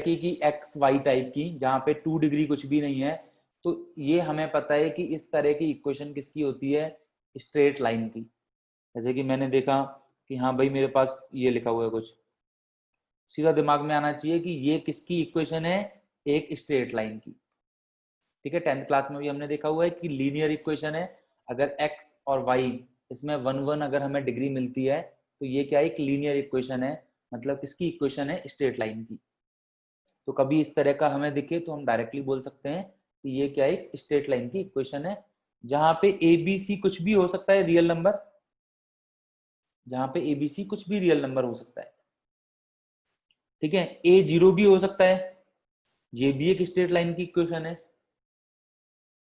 की x Y type की, जहां पे 2 डिग्री कुछ भी नहीं है, तो ये हमें पता है कि इस तरह की इक्वेशन किसकी होती है, स्ट्रेट लाइन की। जैसे कि मैंने देखा कि हाँ भाई मेरे पास ये लिखा हुआ है, कुछ सीधा दिमाग में आना चाहिए कि ये किसकी इक्वेशन है, एक स्ट्रेट लाइन की। ठीक है, 10th क्लास में भी हमने देखा हुआ है कि लीनियर इक्वेशन है, अगर x और y इसमें 1 अगर हमें डिग्री मिलती है तो ये क्या है, एक लीनियर इक्वेशन है, मतलब किसकी इक्वेशन है, स्ट्रेट लाइन की। तो कभी इस तरह का हमें दिखे तो हम डायरेक्टली बोल सकते हैं कि ये क्या है, एक स्ट्रेट लाइन की इक्वेशन है, जहां पे ए बी सी कुछ भी हो सकता है रियल नंबर, जहां पे ए बी सी कुछ भी रियल नंबर हो सकता है। ठीक है, ए 0 भी हो सकता है, ये भी एक स्ट्रेट लाइन की इक्वेशन है,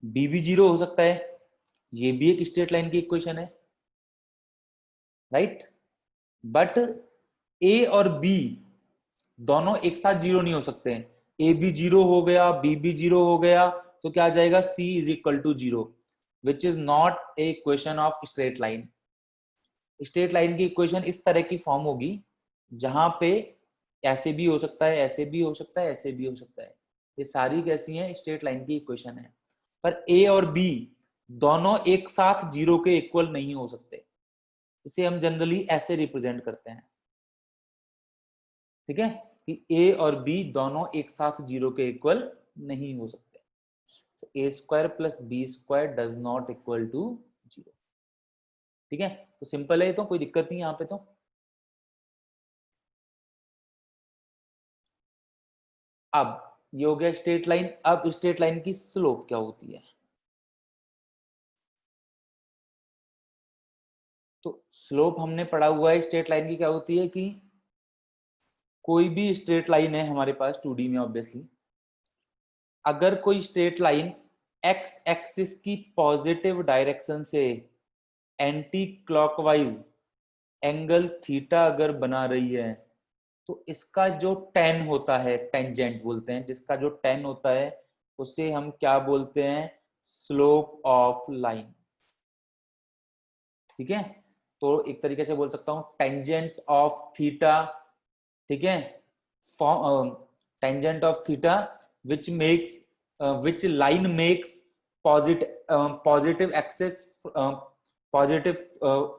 बी भी 0 हो सकता है, ये भी एक स्ट्रेट लाइन की इक्वेशन है, राइट। बट ए और बी दोनों एक साथ 0 नहीं हो सकते हैं, ए भी 0 हो गया, बी भी 0 हो गया, तो क्या आ जाएगा, C is equal to 0, which is not a equation of straight line. Straight line की इक्वेशन इस तरह की फॉर्म होगी जहां पे ऐसे भी हो सकता है, ऐसे भी हो सकता है, ऐसे भी हो सकता है, ये सारी कैसी हैं, स्ट्रेट लाइन की इक्वेशन है। पर ए और बी दोनों एक साथ 0 के इक्वल नहीं हो सकते, इसे हम जनरली ऐसे रिप्रेजेंट करते हैं। ठीक है, कि ए और बी दोनों एक साथ 0 के इक्वल नहीं हो सकते, तो A square plus B square does not equal to 0। ठीक है, तो सिंपल है, तो कोई दिक्कत नहीं यहाँ पे। तो अब ये हो गया स्ट्रेट लाइन। अब स्ट्रेट लाइन की स्लोप क्या होती है, तो स्लोप हमने पढ़ा हुआ है स्ट्रेट लाइन की क्या होती है, कि कोई भी स्ट्रेट लाइन है हमारे पास 2D में, ऑब्वियसली अगर कोई स्ट्रेट लाइन एक्स एक्सिस की पॉजिटिव डायरेक्शन से एंटी क्लॉकवाइज एंगल थीटा अगर बना रही है, तो इसका जो टेन होता है, टेंजेंट बोलते हैं, जिसका जो टेन होता है उसे हम क्या बोलते हैं, स्लोप ऑफ लाइन। ठीक है, तो एक तरीके से बोल सकता हूं टेंजेंट ऑफ थीटा। ठीक है, tangent of theta which makes which line makes positive axis positive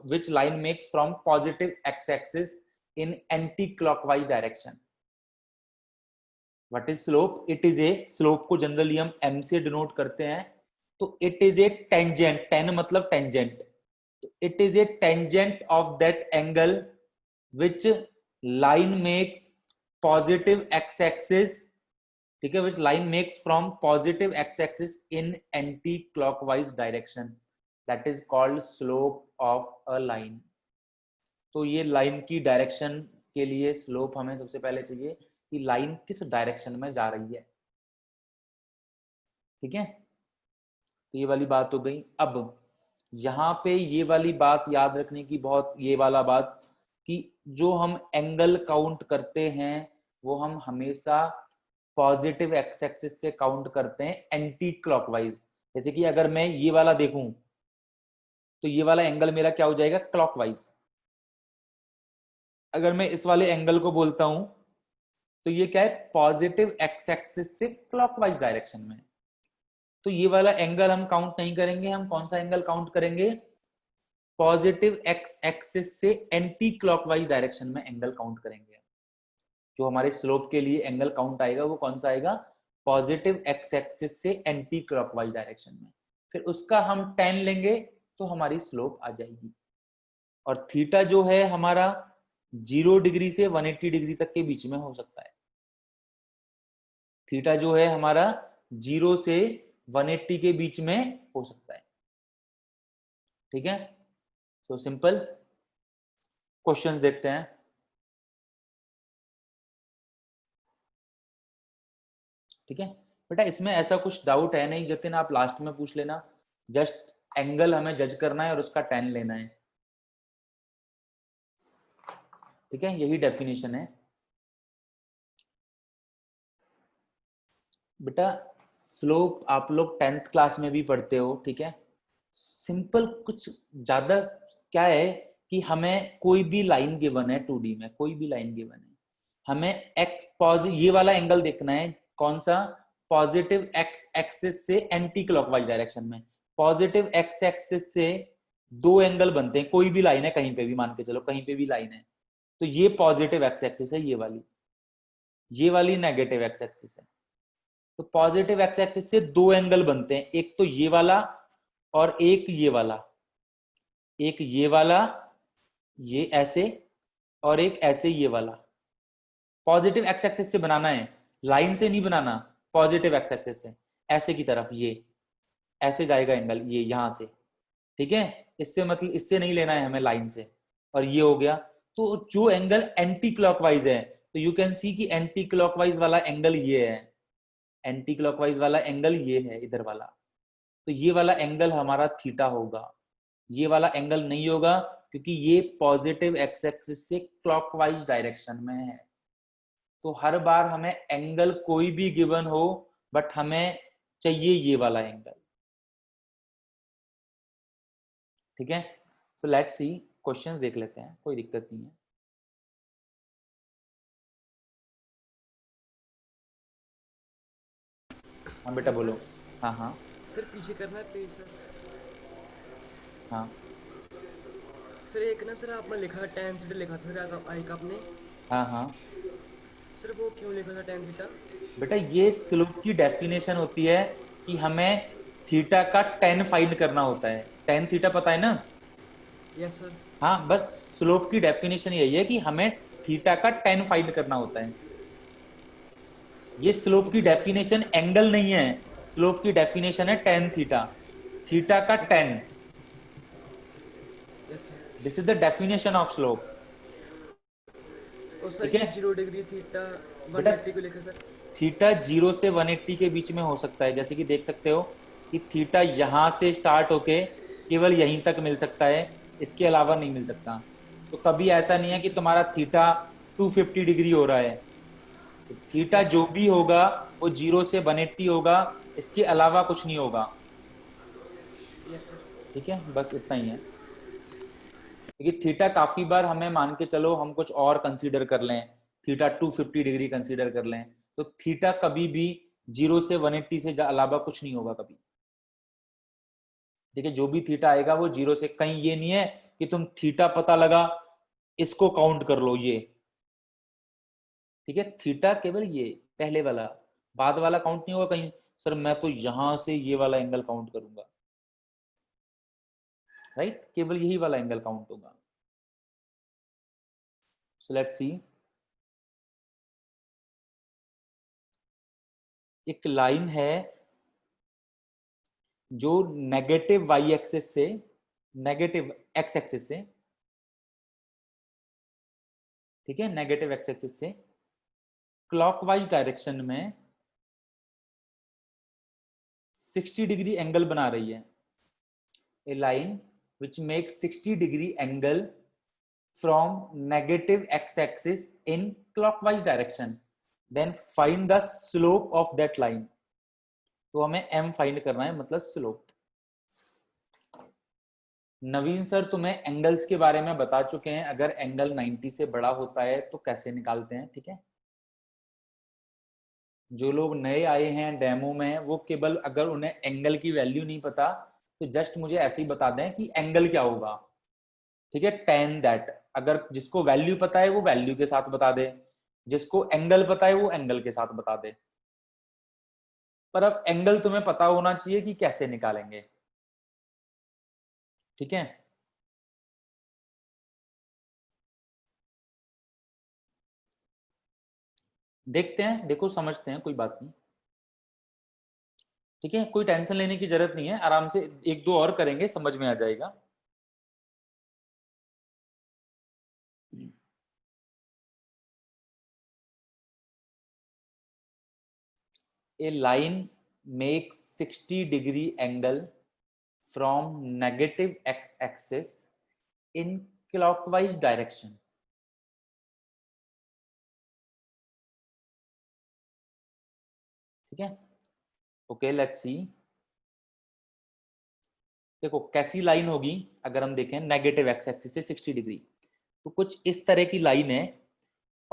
which line makes from positive x-axis in anti-clockwise direction. What is slope? It is a slope को जनरली हम m से denote करते हैं, तो it is a tangent, tan मतलब tangent, तो it is a tangent of that angle which line makes positive x-axis, ठीक है, which line makes from positive x-axis in anti-clockwise direction, that is called slope of a line। तो ये line की direction के लिए slope हमें सबसे पहले चाहिए कि लाइन किस डायरेक्शन में जा रही है। ठीक है, तो ये वाली बात हो गई। अब यहाँ पे ये वाली बात याद रखने की, बहुत ये वाला बात, कि जो हम एंगल काउंट करते हैं वो हम हमेशा पॉजिटिव एक्स एक्सिस से काउंट करते हैं एंटी क्लॉकवाइज। जैसे कि अगर मैं ये वाला देखूं तो ये वाला एंगल मेरा क्या हो जाएगा, क्लॉकवाइज। अगर मैं इस वाले एंगल को बोलता हूं तो ये क्या है, पॉजिटिव एक्स एक्सिस से क्लॉकवाइज डायरेक्शन में। तो ये वाला एंगल हम काउंट नहीं करेंगे, हम कौन सा एंगल काउंट करेंगे, पॉजिटिव एक्स एक्सिस से एंटी क्लॉकवाइज डायरेक्शन में एंगल काउंट करेंगे। जो हमारे स्लोप के लिए एंगल काउंट आएगा वो कौन सा आएगा, पॉजिटिव एक्स एक्सिस से एंटी क्लॉकवाइज डायरेक्शन में। फिर उसका हम tan लेंगे तो हमारी स्लोप आ जाएगी। और थीटा जो है हमारा 0 डिग्री से 180 डिग्री तक के बीच में हो सकता है। थीटा जो है हमारा 0 से 180 के बीच में हो सकता है। ठीक है, तो सिंपल क्वेश्चंस देखते हैं। ठीक है बेटा, इसमें ऐसा कुछ डाउट है नहीं जतिन, आप लास्ट में पूछ लेना, जस्ट एंगल हमें जज करना है और उसका tan लेना है। ठीक है, यही डेफिनेशन है बेटा। स्लोप आप लोग 10th क्लास में भी पढ़ते हो। ठीक है, सिंपल कुछ ज्यादा क्या है कि हमें कोई भी लाइन गिवन है 2D में, कोई भी लाइन गिवन है, हमें ये वाला एंगल देखना है, कौन सा, पॉजिटिव एक्स एक्सिस से एंटी क्लॉकवाइज डायरेक्शन में। पॉजिटिव एक्स एक्सिस से दो एंगल बनते हैं, कोई भी लाइन है कहीं पे भी, मान के चलो कहीं पे भी लाइन है, तो ये पॉजिटिव एक्स एक्सिस है, ये वाली नेगेटिव एक्स एक्सिस है। तो पॉजिटिव एक्स एक्सिस से दो एंगल बनते हैं, एक तो ये वाला और एक ये वाला, एक ये वाला, ये ऐसे, और एक ऐसे ये वाला। पॉजिटिव एक्स एक्सिस से बनाना है, लाइन से नहीं बनाना, पॉजिटिव एक्स एक्सिस से, ऐसे की तरफ, ये ऐसे जाएगा एंगल, ये यहां से, ठीक है। इससे मतलब इससे नहीं लेना है हमें, लाइन से। और ये हो गया। तो जो एंगल एंटी क्लॉकवाइज है, तो यू कैन सी कि एंटी क्लॉकवाइज वाला एंगल ये है, एंटी क्लॉकवाइज वाला एंगल ये है इधर वाला, तो ये वाला एंगल हमारा थीटा होगा। ये वाला एंगल नहीं होगा क्योंकि ये पॉजिटिव एक्स एक्सिस से क्लॉकवाइज डायरेक्शन में है। तो हर बार हमें एंगल कोई भी गिवन हो, बट हमें चाहिए ये वाला एंगल, ठीक है। सो लेट्स सी, क्वेश्चंस देख लेते हैं, कोई दिक्कत नहीं है। हाँ बेटा बोलो। हाँ हाँ। सर पीछे करना है पेज सर। हाँ सर एक ना सर आपने लिखा टेन थीटा लिखा था सर आई का आपने। हाँ हाँ। सर वो क्यों लिखा था टेन थीटा? बेटा ये स्लोप की डेफिनेशन होती है कि हमें थीटा का टेन फाइंड करना होता है। टेन थीटा पता है ना? Yes sir. हाँ, बस स्लोप की डेफिनेशन यही है कि हमें थीटा का टेन फाइंड करना होता है। ये स्लोप की ओके सर। डेफिनेशन एंगल नहीं है, स्लोप की डेफिनेशन है टेन थीटा, थीटा का okay. Ten. Yes sir. This is the definition of slope, और सर ठीक ये है 0 डिग्री थीटा बेटा। 180 को लिखा सर। थीटा 0 से 180 के बीच में हो सकता है, जैसे कि देख सकते हो कि थीटा यहां से स्टार्ट होके केवल यहीं तक मिल सकता है, इसके अलावा नहीं मिल सकता। तो कभी ऐसा नहीं है कि तुम्हारा थीटा 250 डिग्री हो रहा है। तो थीटा यस जो सर। भी होगा वो 0 से 180 होगा, इसके अलावा कुछ नहीं होगा, यस सर। ठीक है। बस इतना ही है, क्योंकि थीटा काफी बार हमें, मान के चलो हम कुछ और कंसीडर कर लें, थीटा 250 डिग्री कंसीडर कर लें, तो थीटा कभी भी 0 से 180 से अलावा कुछ नहीं होगा कभी, ठीक है। जो भी थीटा आएगा वो 0 से, कहीं ये नहीं है कि तुम थीटा पता लगा इसको काउंट कर लो, ये ठीक है। थीटा केवल ये पहले वाला, बाद वाला काउंट नहीं होगा कहीं। सर मैं तो यहां से ये वाला एंगल काउंट करूंगा, राइट, केवल यही वाला एंगल काउंट होगा। सो लेट्स सी, एक लाइन है जो नेगेटिव वाई एक्सिस से, नेगेटिव एक्स एक्सिस से, ठीक है, नेगेटिव एक्स एक्सिस से क्लॉकवाइज डायरेक्शन में 60 डिग्री एंगल बना रही है। A line which make 60 degree angle from negative X axis in clockwise direction, then find the slope of that line. तो हमें एम फाइंड करना है, मतलब स्लोप। नवीन सर तुम्हें एंगल्स के बारे में बता चुके हैं, अगर एंगल 90 से बड़ा होता है तो कैसे निकालते हैं, ठीक है। जो लोग नए आए हैं डेमो में, वो केवल अगर उन्हें एंगल की वैल्यू नहीं पता तो जस्ट मुझे ऐसे ही बता दें कि एंगल क्या होगा, ठीक है, टेन दैट। अगर जिसको वैल्यू पता है वो वैल्यू के साथ बता दे, जिसको एंगल पता है वो एंगल के साथ बता दे। पर अब एंगल तुम्हें पता होना चाहिए कि कैसे निकालेंगे, ठीक है। देखते हैं, देखो समझते हैं, कोई बात नहीं, ठीक है। कोई टेंशन लेने की जरूरत नहीं है, आराम से एक दो और करेंगे, समझ में आ जाएगा। A line make 60 degree angle from negative X axis in clockwise direction, ठीक है। ओके लेट्स सी, देखो कैसी लाइन होगी। अगर हम देखें नेगेटिव एक्स एक्सिस से 60 डिग्री, तो कुछ इस तरह की लाइन है,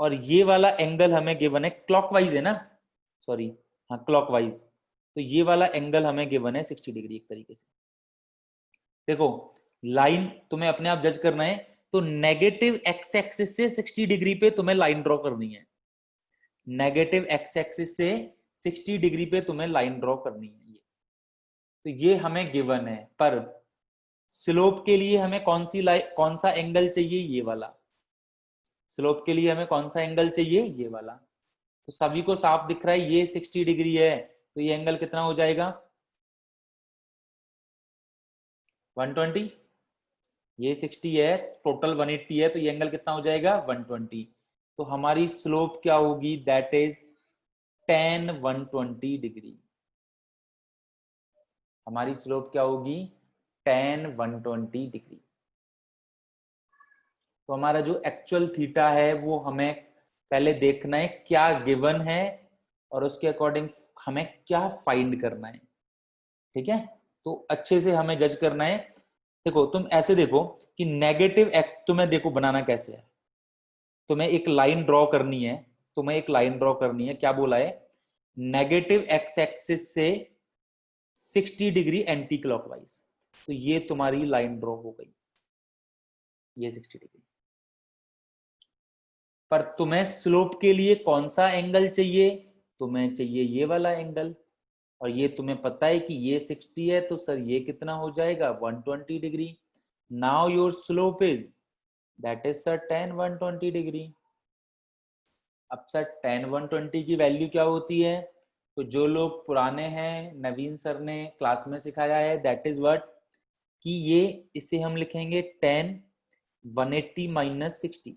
और ये वाला एंगल हमें गिवन है, क्लॉकवाइज है ना, सॉरी, हाँ क्लॉकवाइज, तो ये वाला एंगल हमें गिवन है 60 डिग्री एक तरीके से। देखो लाइन तुम्हें अपने आप जज करना है, तो नेगेटिव एक्स एक्सिस से 60 डिग्री पे तुम्हें लाइन ड्रॉ करनी है, नेगेटिव एक्स एक्सिस से 60 डिग्री पे तुम्हें लाइन ड्रॉ करनी है। ये तो ये हमें गिवन है, पर स्लोप के लिए हमें कौन सी लाइन, कौन सा एंगल चाहिए, ये वाला। स्लोप के लिए हमें कौन सा एंगल चाहिए, ये वाला। तो सभी को साफ दिख रहा है ये 60 डिग्री है, तो ये एंगल कितना हो जाएगा, 120। ये 60 है, टोटल 180 है, तो ये एंगल कितना हो जाएगा, 120। तो हमारी स्लोप क्या होगी, दैट इज tan 120 डिग्री। हमारी स्लोप क्या होगी, tan 120 डिग्री। तो हमारा जो एक्चुअल थीटा है वो हमें पहले देखना है क्या गिवन है, और उसके अकॉर्डिंग हमें क्या फाइंड करना है। ठीक है, तो अच्छे से हमें जज करना है। देखो तुम ऐसे देखो कि नेगेटिव एक्स तुम्हें देखो बनाना कैसे है, तुम्हें एक लाइन ड्रॉ करनी है, तुम्हें एक लाइन ड्रॉ करनी है, क्या बोला है, नेगेटिव एक्स एक्सिस से 60 डिग्री एंटी क्लॉकवाइज। तो ये तुम्हारी लाइन ड्रॉ हो गई, ये 60 डिग्री। पर तुम्हें स्लोप के लिए कौन सा एंगल चाहिए, तुम्हें चाहिए ये वाला एंगल, और ये तुम्हें पता है कि ये 60 है, तो सर ये कितना हो जाएगा, 120 degree. Now your slope is that is sir tan 120 degree. अब सर tan 120 की वैल्यू क्या होती है, तो जो लोग पुराने हैं, नवीन सर ने क्लास में सिखाया है, दैट इज व्हाट, कि ये इसे हम लिखेंगे tan 180 माइनस 60।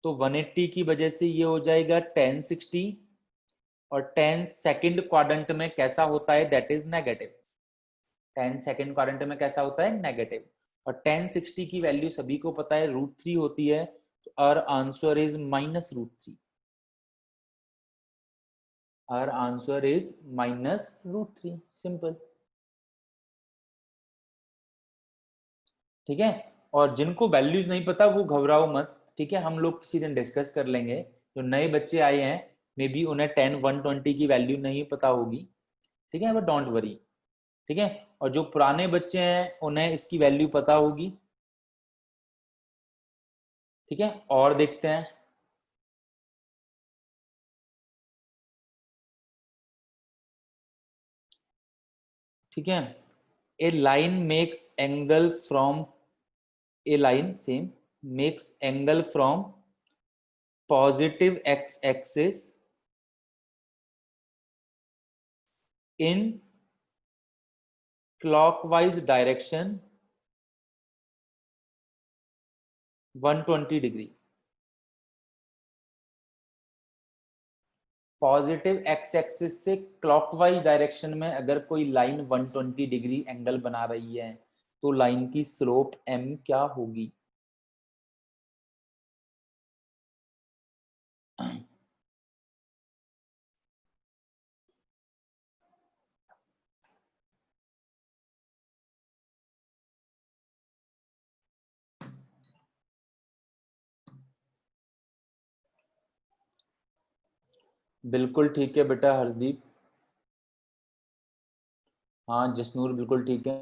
तो 180 की वजह से ये हो जाएगा tan 60, और tan सेकंड क्वाड्रेंट में कैसा होता है, that is negative. tan second quadrant में कैसा होता है, नेगेटिव। और tan 60 की वैल्यू सभी को पता है √3 होती है, तो our answer is -√3। our answer is -√3, simple. ठीक है, और जिनको वैल्यूज नहीं पता वो घबराओ मत, ठीक है, हम लोग किसी दिन डिस्कस कर लेंगे। जो नए बच्चे आए हैं, मे बी उन्हें tan 120 की वैल्यू नहीं पता होगी, ठीक है, बट डोंट वरी। ठीक है, और जो पुराने बच्चे हैं उन्हें इसकी वैल्यू पता होगी। ठीक है, और देखते हैं। ठीक है, a line makes angle from, a line same makes angle from positive X axis in clockwise direction 120 degree. Positive X axis से क्लॉकवाइज डायरेक्शन में अगर कोई लाइन 120 डिग्री एंगल बना रही है, तो लाइन की स्लोप m क्या होगी। बिल्कुल ठीक है बेटा हर्षदीप, हाँ जसनूर बिल्कुल ठीक है।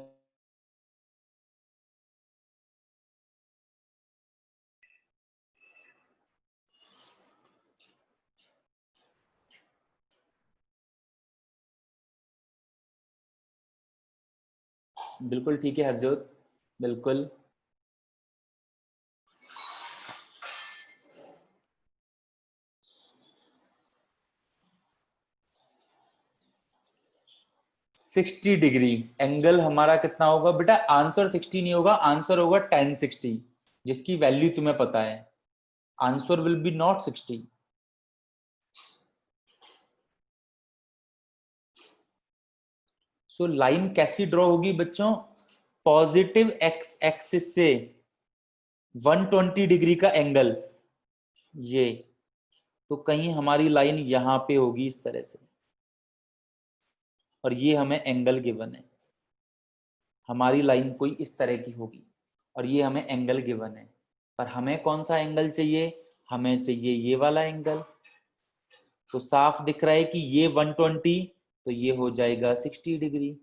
बिल्कुल ठीक है हरजोत, बिल्कुल। सिक्सटी डिग्री एंगल हमारा कितना होगा बेटा, आंसर 60 नहीं होगा, आंसर होगा tan 60, जिसकी वैल्यू तुम्हें पता है। Answer will be not 60। So line कैसी ड्रॉ होगी बच्चों, पॉजिटिव एक्स एक्सिस से 120 डिग्री का एंगल, ये, तो कहीं हमारी लाइन यहां पे होगी इस तरह से, और ये हमें एंगल गिवन है, हमारी लाइन कोई इस तरह की होगी, और ये हमें एंगल गिवन है। पर हमें कौन सा एंगल चाहिए, हमें चाहिए ये वाला एंगल। तो साफ दिख रहा है कि ये 120 तो ये हो जाएगा 60 डिग्री।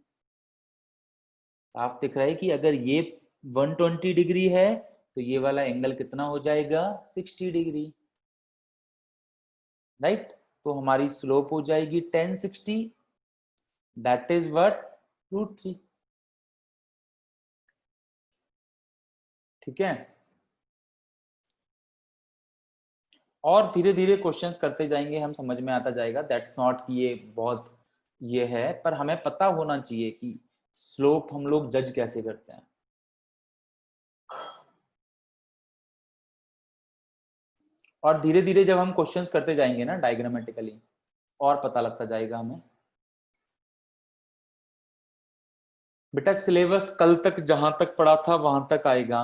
साफ दिख रहा है कि अगर ये 120 डिग्री है तो ये वाला एंगल कितना हो जाएगा, 60 डिग्री, राइट। तो हमारी स्लोप हो जाएगी tan 60, दैट इज व्हाट, √3। ठीक है, और धीरे धीरे क्वेश्चंस करते जाएंगे, हम समझ में आता जाएगा। दैट्स नॉट कि ये बहुत ये है, पर हमें पता होना चाहिए कि स्लोप हम लोग जज कैसे करते हैं। और धीरे धीरे जब हम क्वेश्चंस करते जाएंगे ना डायग्रामेटिकली, और पता लगता जाएगा हमें। बेटा सिलेबस कल तक जहां तक पढ़ा था वहां तक आएगा।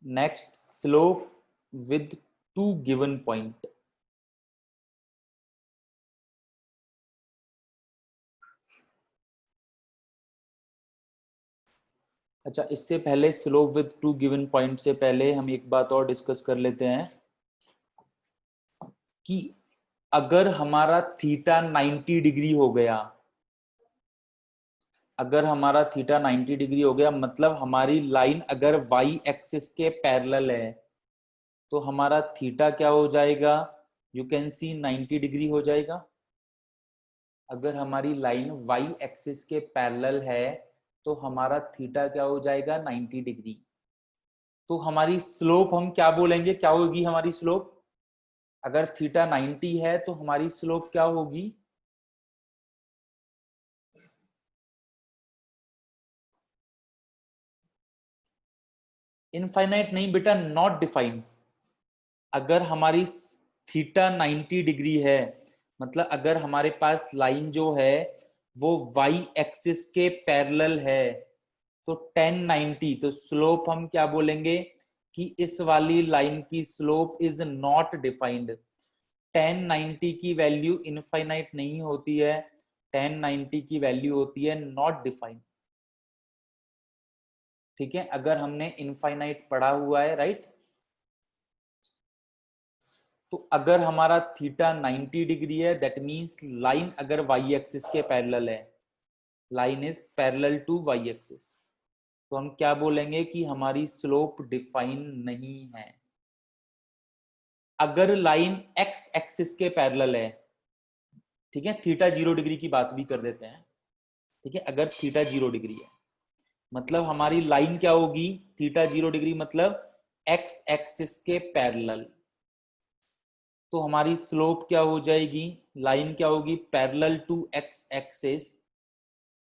Next, slope with 2 given point. अच्छा, इससे पहले स्लोप विद 2 गिवन पॉइंट से पहले हम एक बात और डिस्कस कर लेते हैं कि अगर हमारा थीटा 90 डिग्री हो गया, अगर हमारा थीटा 90 डिग्री हो गया, मतलब हमारी लाइन अगर वाई एक्सिस के पैरेलल है, तो हमारा थीटा क्या हो जाएगा, यू कैन सी 90 डिग्री हो जाएगा। अगर हमारी लाइन वाई एक्सिस के पैरेलल है तो हमारा थीटा क्या हो जाएगा, 90 डिग्री। तो हमारी स्लोप हम क्या बोलेंगे, क्या होगी हमारी स्लोप, अगर थीटा 90 है तो हमारी स्लोप क्या होगी, इनफाइनाइट नहीं बेटा, नॉट डिफाइंड। अगर हमारी थीटा 90 डिग्री है, मतलब अगर हमारे पास लाइन जो है वो वाई एक्सिस के पैरेलल है, तो 1090, तो स्लोप हम क्या बोलेंगे कि इस वाली लाइन की स्लोप इज नॉट डिफाइंड। 1090 की वैल्यू इनफाइनाइट नहीं होती है, 1090 की वैल्यू होती है नॉट डिफाइंड। ठीक है, अगर हमने इनफाइनाइट पढ़ा हुआ है, राइट। तो अगर हमारा थीटा 90 डिग्री है, दैट मींस लाइन अगर वाई एक्सिस के पैरेलल है, line is parallel to Y axis, तो हम क्या बोलेंगे कि हमारी स्लोप डिफाइन नहीं है। अगर लाइन एक्स एक्सिस के पैरेलल है, ठीक है, थीटा 0 डिग्री की बात भी कर देते हैं, ठीक है, अगर थीटा 0 डिग्री है मतलब हमारी लाइन क्या होगी, थीटा 0 डिग्री मतलब एक्स एक्सिस के पैरेलल, तो हमारी स्लोप क्या हो जाएगी, लाइन क्या होगी, पैरेलल टू एक्स एक्सिस,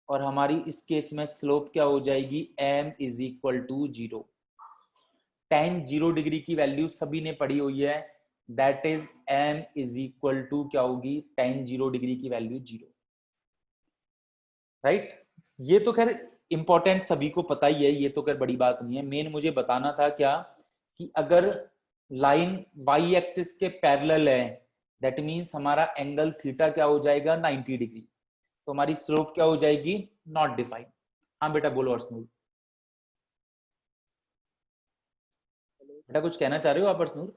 और हमारी इस केस में स्लोप क्या हो जाएगी, m is equal to 0। tan 0 degree की वैल्यू सभी ने पढ़ी हुई है, that is m is equal to क्या होगी, tan 0 डिग्री की वैल्यू 0, राइट। ये तो खैर इंपॉर्टेंट सभी को पता ही है, ये तो खैर बड़ी बात नहीं है। मेन मुझे बताना था क्या, कि अगर लाइन वाई एक्सिस के पैरेलल है, दैट मींस हमारा एंगल थीटा क्या हो जाएगा, 90 डिग्री, तो हमारी स्लोप क्या हो जाएगी, नॉट डिफाइंड। हाँ बेटा बोलो अर्शनूर, बेटा कुछ कहना चाह रहे हो आप अर्शनूर?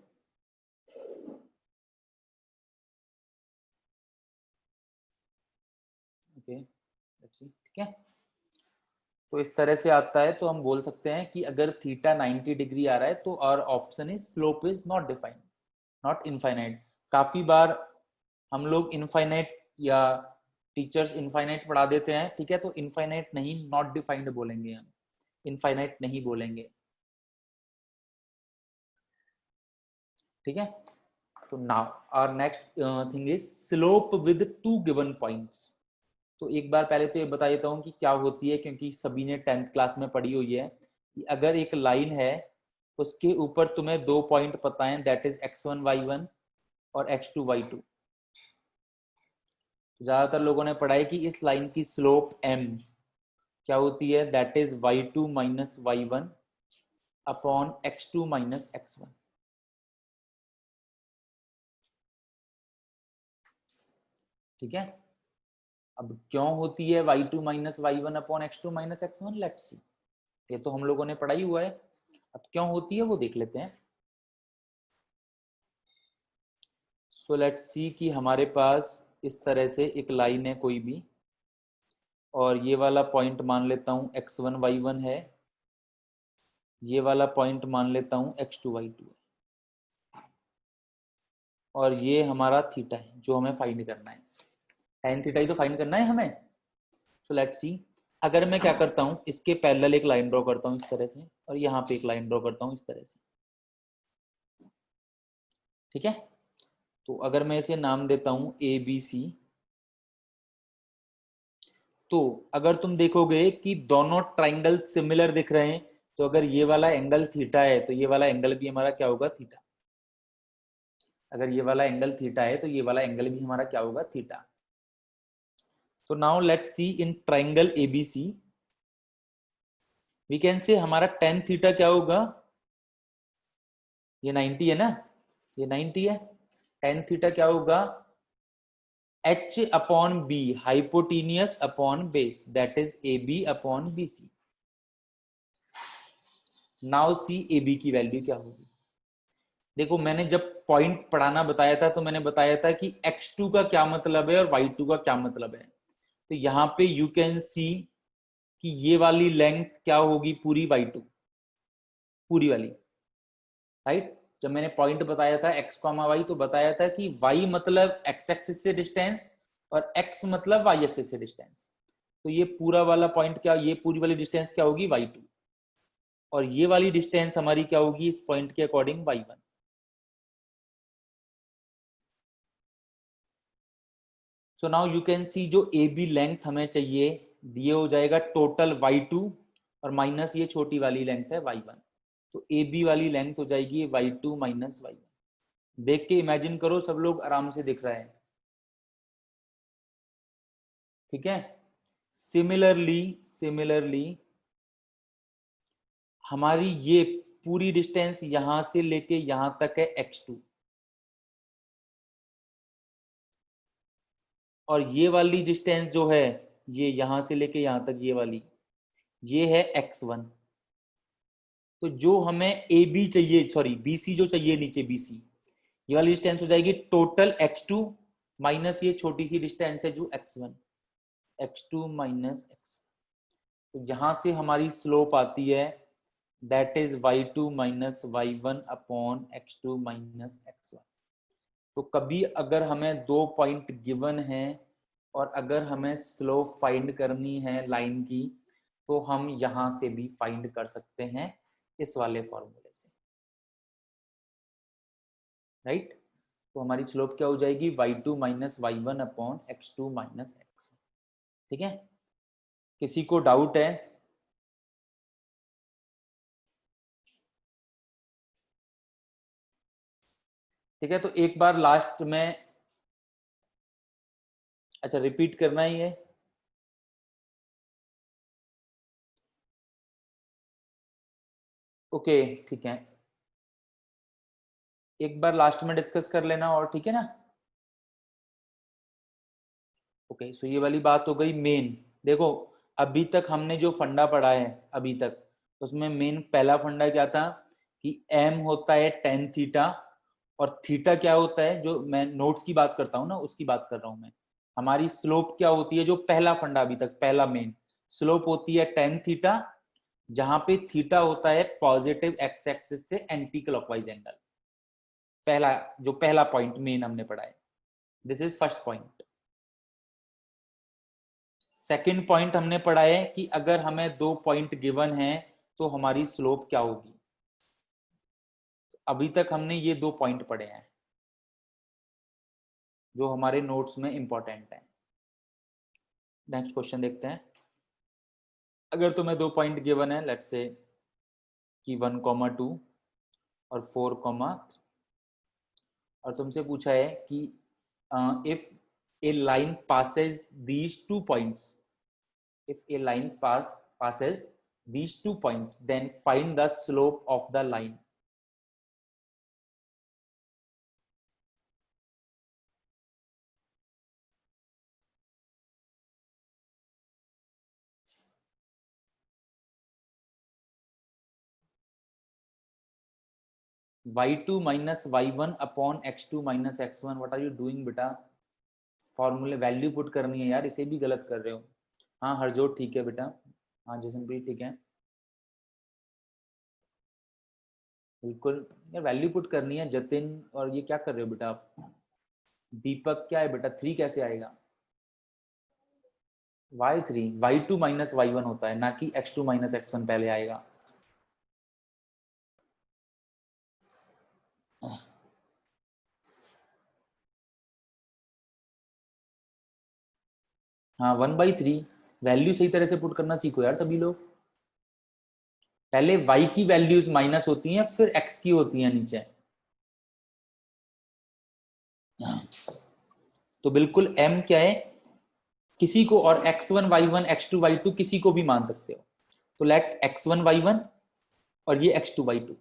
ओके, ठीक है। तो इस तरह से आता है, तो हम बोल सकते हैं कि अगर थीटा 90 डिग्री आ रहा है तो और option is slope is not defined, not infinite. काफी बार हम लोग इनफाइनाइट या टीचर्स इनफाइनाइट पढ़ा देते हैं, ठीक है, तो इनफाइनाइट नहीं, नॉट डिफाइंड बोलेंगे हम, इनफाइनाइट नहीं बोलेंगे, ठीक है। तो नाउ और next thing is slope with 2 given points. तो एक बार पहले तो ये बता देता हूँ कि क्या होती है, क्योंकि सभी ने 10th क्लास में पढ़ी हुई है कि अगर एक लाइन है उसके ऊपर तुम्हें 2 पॉइंट पता है, दैट इज x1 y1 और x2 y2। ज्यादातर लोगों ने पढ़ा है कि इस लाइन की स्लोप m क्या होती है, that is y2 minus y1 upon x2 minus x1। ठीक है, अब क्यों होती है y2 minus y1 upon x2 minus x1, let's see. ये तो हम लोगों ने पढ़ा ही हुआ है। अब क्यों होती है वो देख लेते हैं। सो लेट्स सी कि हमारे पास इस तरह से एक लाइन है कोई भी, और ये वाला पॉइंट मान लेता हूं x1 y1 है, ये वाला पॉइंट मान लेता हूं x2 y2 है, और ये हमारा थीटा है जो हमें फाइंड करना है। tan थीटा ही तो फाइंड करना है हमें। सो लेट्स सी, अगर मैं क्या करता हूं, इसके पैरेलल एक लाइन ड्रॉ करता हूं इस तरह से, और यहाँ पे एक लाइन ड्रॉ करता हूं इस तरह से, ठीक है। तो अगर मैं इसे नाम देता हूं ए बी सी, तो अगर तुम देखोगे कि दोनों ट्राइंगल सिमिलर दिख रहे हैं, तो अगर ये वाला एंगल थीटा है तो ये वाला एंगल भी हमारा क्या होगा, थीटा। अगर ये वाला एंगल थीटा है तो ये वाला एंगल भी हमारा क्या होगा, थीटा। तो now let's see in triangle ABC, we can say हमारा tan थीटा क्या होगा, ये 90 है ना, ये 90 है। tan थीटा क्या होगा, h upon B, hypotenuse upon base, that is A B upon B C. Now C A B की वैल्यू क्या होगी। देखो मैंने जब पॉइंट पढ़ाना बताया था तो मैंने बताया था कि x2 का क्या मतलब है और y2 का क्या मतलब है। तो यहाँ पे यू कैन सी कि ये वाली लेंथ क्या होगी, पूरी y2, पूरी वाली, राइट। जब मैंने पॉइंट बताया था x, y, तो बताया था कि y मतलब x एक्सिस से डिस्टेंस और x मतलब y एक्सिस से डिस्टेंस। तो ये पूरा वाला पॉइंट क्या, ये पूरी वाली डिस्टेंस क्या होगी, y2, और ये वाली डिस्टेंस हमारी क्या होगी इस पॉइंट के according, y1। So now you can सी जो ए बी लेंथ हमें चाहिए, दिए हो जाएगा टोटल y2 और माइनस ये छोटी वाली लेंथ है y1। तो ए बी वाली लेंथ हो जाएगी y2 माइनस y1। देख के इमेजिन करो, सब लोग आराम से दिख रहा है, ठीक है। सिमिलरली हमारी ये पूरी डिस्टेंस यहां से लेके यहां तक है x2, और ये वाली डिस्टेंस जो है ये यहां से लेके यहां तक ये वाली, ये है x1। तो जो हमें ए बी चाहिए, सॉरी बी सी जो चाहिए नीचे बी सी, ये वाली डिस्टेंस हो जाएगी टोटल x2 माइनस ये छोटी सी डिस्टेंस है जो x1, x2 माइनस x। तो यहां से हमारी स्लोप आती है, that is y2 minus y1 upon x2 minus x1। तो कभी अगर हमें दो पॉइंट गिवन है और अगर हमें स्लोप फाइंड करनी है लाइन की, तो हम यहां से भी फाइंड कर सकते हैं इस वाले फॉर्मूले से, राइट। तो हमारी स्लोप क्या हो जाएगी, y2 minus y1 upon x2 minus x1, ठीक है। किसी को डाउट है, ठीक है। तो एक बार लास्ट में, अच्छा रिपीट करना ही है, ओके ठीक है, एक बार लास्ट में डिस्कस कर लेना और, ठीक है ना। ओके सो ये वाली बात हो गई मेन। देखो अभी तक हमने जो फंडा पढ़ा है अभी तक, उसमें मेन पहला फंडा क्या था कि m होता है tan थीटा, और थीटा क्या होता है, जो मैं नोट्स की बात करता हूँ ना उसकी बात कर रहा हूँ मैं। हमारी स्लोप क्या होती है, जो पहला फंडा अभी तक, पहला मेन स्लोप होती है tan थीटा, जहां पे थीटा होता है पॉजिटिव एक्स एक्सिस से एंटी क्लॉकवाइज एंगल। पहला जो पहला पॉइंट मेन हमने पढ़ा है, this is first point. Second point हमने पढ़ा है कि अगर हमें दो पॉइंट गिवन है तो हमारी स्लोप क्या होगी। अभी तक हमने ये दो पॉइंट पढ़े हैं जो हमारे नोट्स में इंपॉर्टेंट है। नेक्स्ट क्वेश्चन देखते हैं। अगर तुम्हें दो पॉइंट गिवन है, लेट्स से कि 1,2 और 4, और तुमसे पूछा है कि if a line passes these two points, if a line passes these 2 points, then find the slope of the line। y2 minus y1 upon x2 minus x1, what are you doing बेटा? फॉर्मूले value put करनी है यार, इसे भी गलत कर रहे हो। हाँ हरजोत ठीक है बेटा, हाँ जसनप्रीत ठीक है, बिल्कुल यार वैल्यू पुट करनी है। जतिन, और ये क्या कर रहे हो बेटा आप? दीपक क्या है बेटा, 3 कैसे आएगा? y3 y2 माइनस y1 होता है, ना कि x2 माइनस x1 पहले आएगा। हाँ 1/3, वैल्यू सही तरह से पुट करना सीखो यार सभी लोग। पहले y की वैल्यूज माइनस होती हैं, फिर x की होती हैं नीचे। तो बिल्कुल m क्या है, किसी को, और x1 y1 x2 y2 किसी को भी मान सकते हो। तो लेट x1 y1 और ये x2 y2,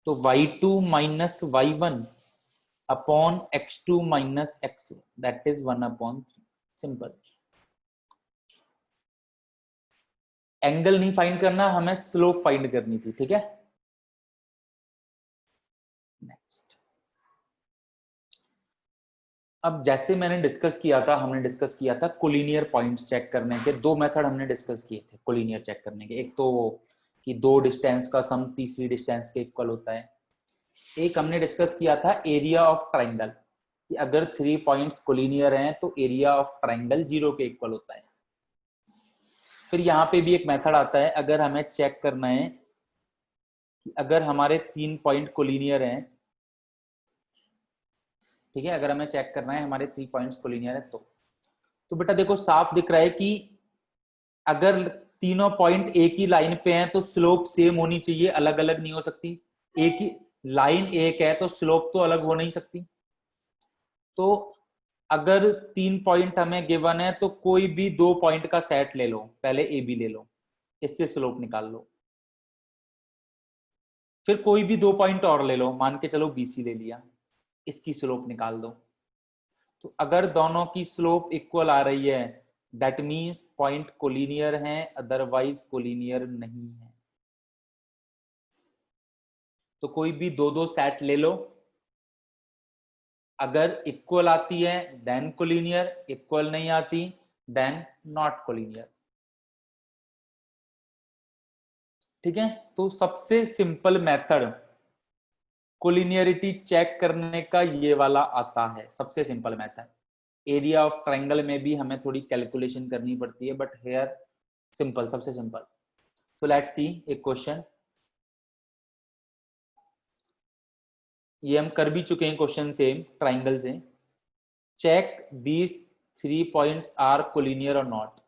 तो y2 minus y1 upon x2 minus x1, that is 1/3। Simple. Angle नहीं फाइंड करना, हमें स्लोप फाइंड करनी थी, ठीक है। नेक्स्ट, अब जैसे मैंने डिस्कस किया था, हमने डिस्कस किया था कोलिनियर पॉइंट्स चेक करने के 2 मेथड हमने डिस्कस किए थे कोलिनियर चेक करने के। एक तो वो कि 2 डिस्टेंस का सम तीसरी डिस्टेंस के इक्वल होता है। एक हमने डिस्कस किया था एरिया ऑफ ट्राइंगल, कि अगर 3 पॉइंट्स कोलिनियर हैं तो एरिया ऑफ ट्राइंगल 0 के इक्वल होता है। फिर यहाँ पे भी एक मेथड आता है, अगर हमें चेक करना है कि अगर हमारे 3 पॉइंट कोलिनियर हैं, ठीक है, अगर हमें चेक करना है हमारे 3 पॉइंट्स कोलिनियर है तो बेटा देखो साफ दिख रहा है कि अगर तीनों पॉइंट एक ही लाइन पे हैं तो स्लोप सेम होनी चाहिए, अलग अलग नहीं हो सकती। एक ही लाइन एक है तो स्लोप तो अलग हो नहीं सकती। तो अगर 3 पॉइंट हमें गिवन है तो कोई भी 2 पॉइंट का सेट ले लो, पहले ए बी ले लो, इससे स्लोप निकाल लो। फिर कोई भी 2 पॉइंट और ले लो, मान के चलो बीसी ले लिया, इसकी स्लोप निकाल दो। तो अगर दोनों की स्लोप इक्वल आ रही है, दैट मीन्स पॉइंट कोलिनियर हैं, अदरवाइज कोलिनियर नहीं है। तो कोई भी 2-2 सेट ले लो, अगर इक्वल आती है देन कोलिनियर, इक्वल नहीं आती देन नॉट कोलिनियर, ठीक है। तो सबसे सिंपल मेथड कोलिनियरिटी चेक करने का ये वाला आता है, सबसे simple method. Area of triangle में भी हमें थोड़ी कैलकुलेशन करनी पड़ती है, बट हेयर सिंपल, सबसे सिंपल। सो लेट्स सी एक क्वेश्चन, ये हम कर भी चुके हैं क्वेश्चन सेम ट्राइंगल से। Check these 3 points are collinear or not.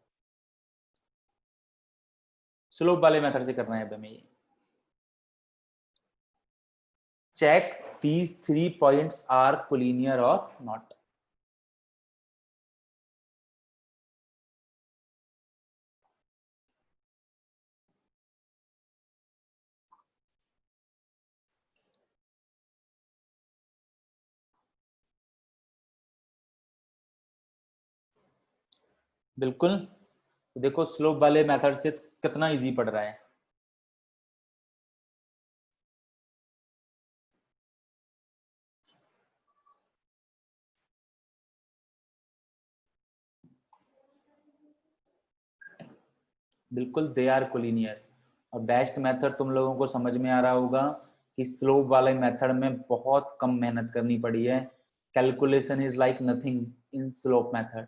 Slope वाले मेथड से करना है अब हमें ये। Check these 3 points are collinear or not. बिल्कुल, तो देखो स्लोप वाले मेथड से कितना इजी पड़ रहा है। बिल्कुल दे आर कोलिनियर। और बेस्ट मेथड तुम लोगों को समझ में आ रहा होगा कि स्लोप वाले मेथड में बहुत कम मेहनत करनी पड़ी है। Calculation is like nothing in slope method.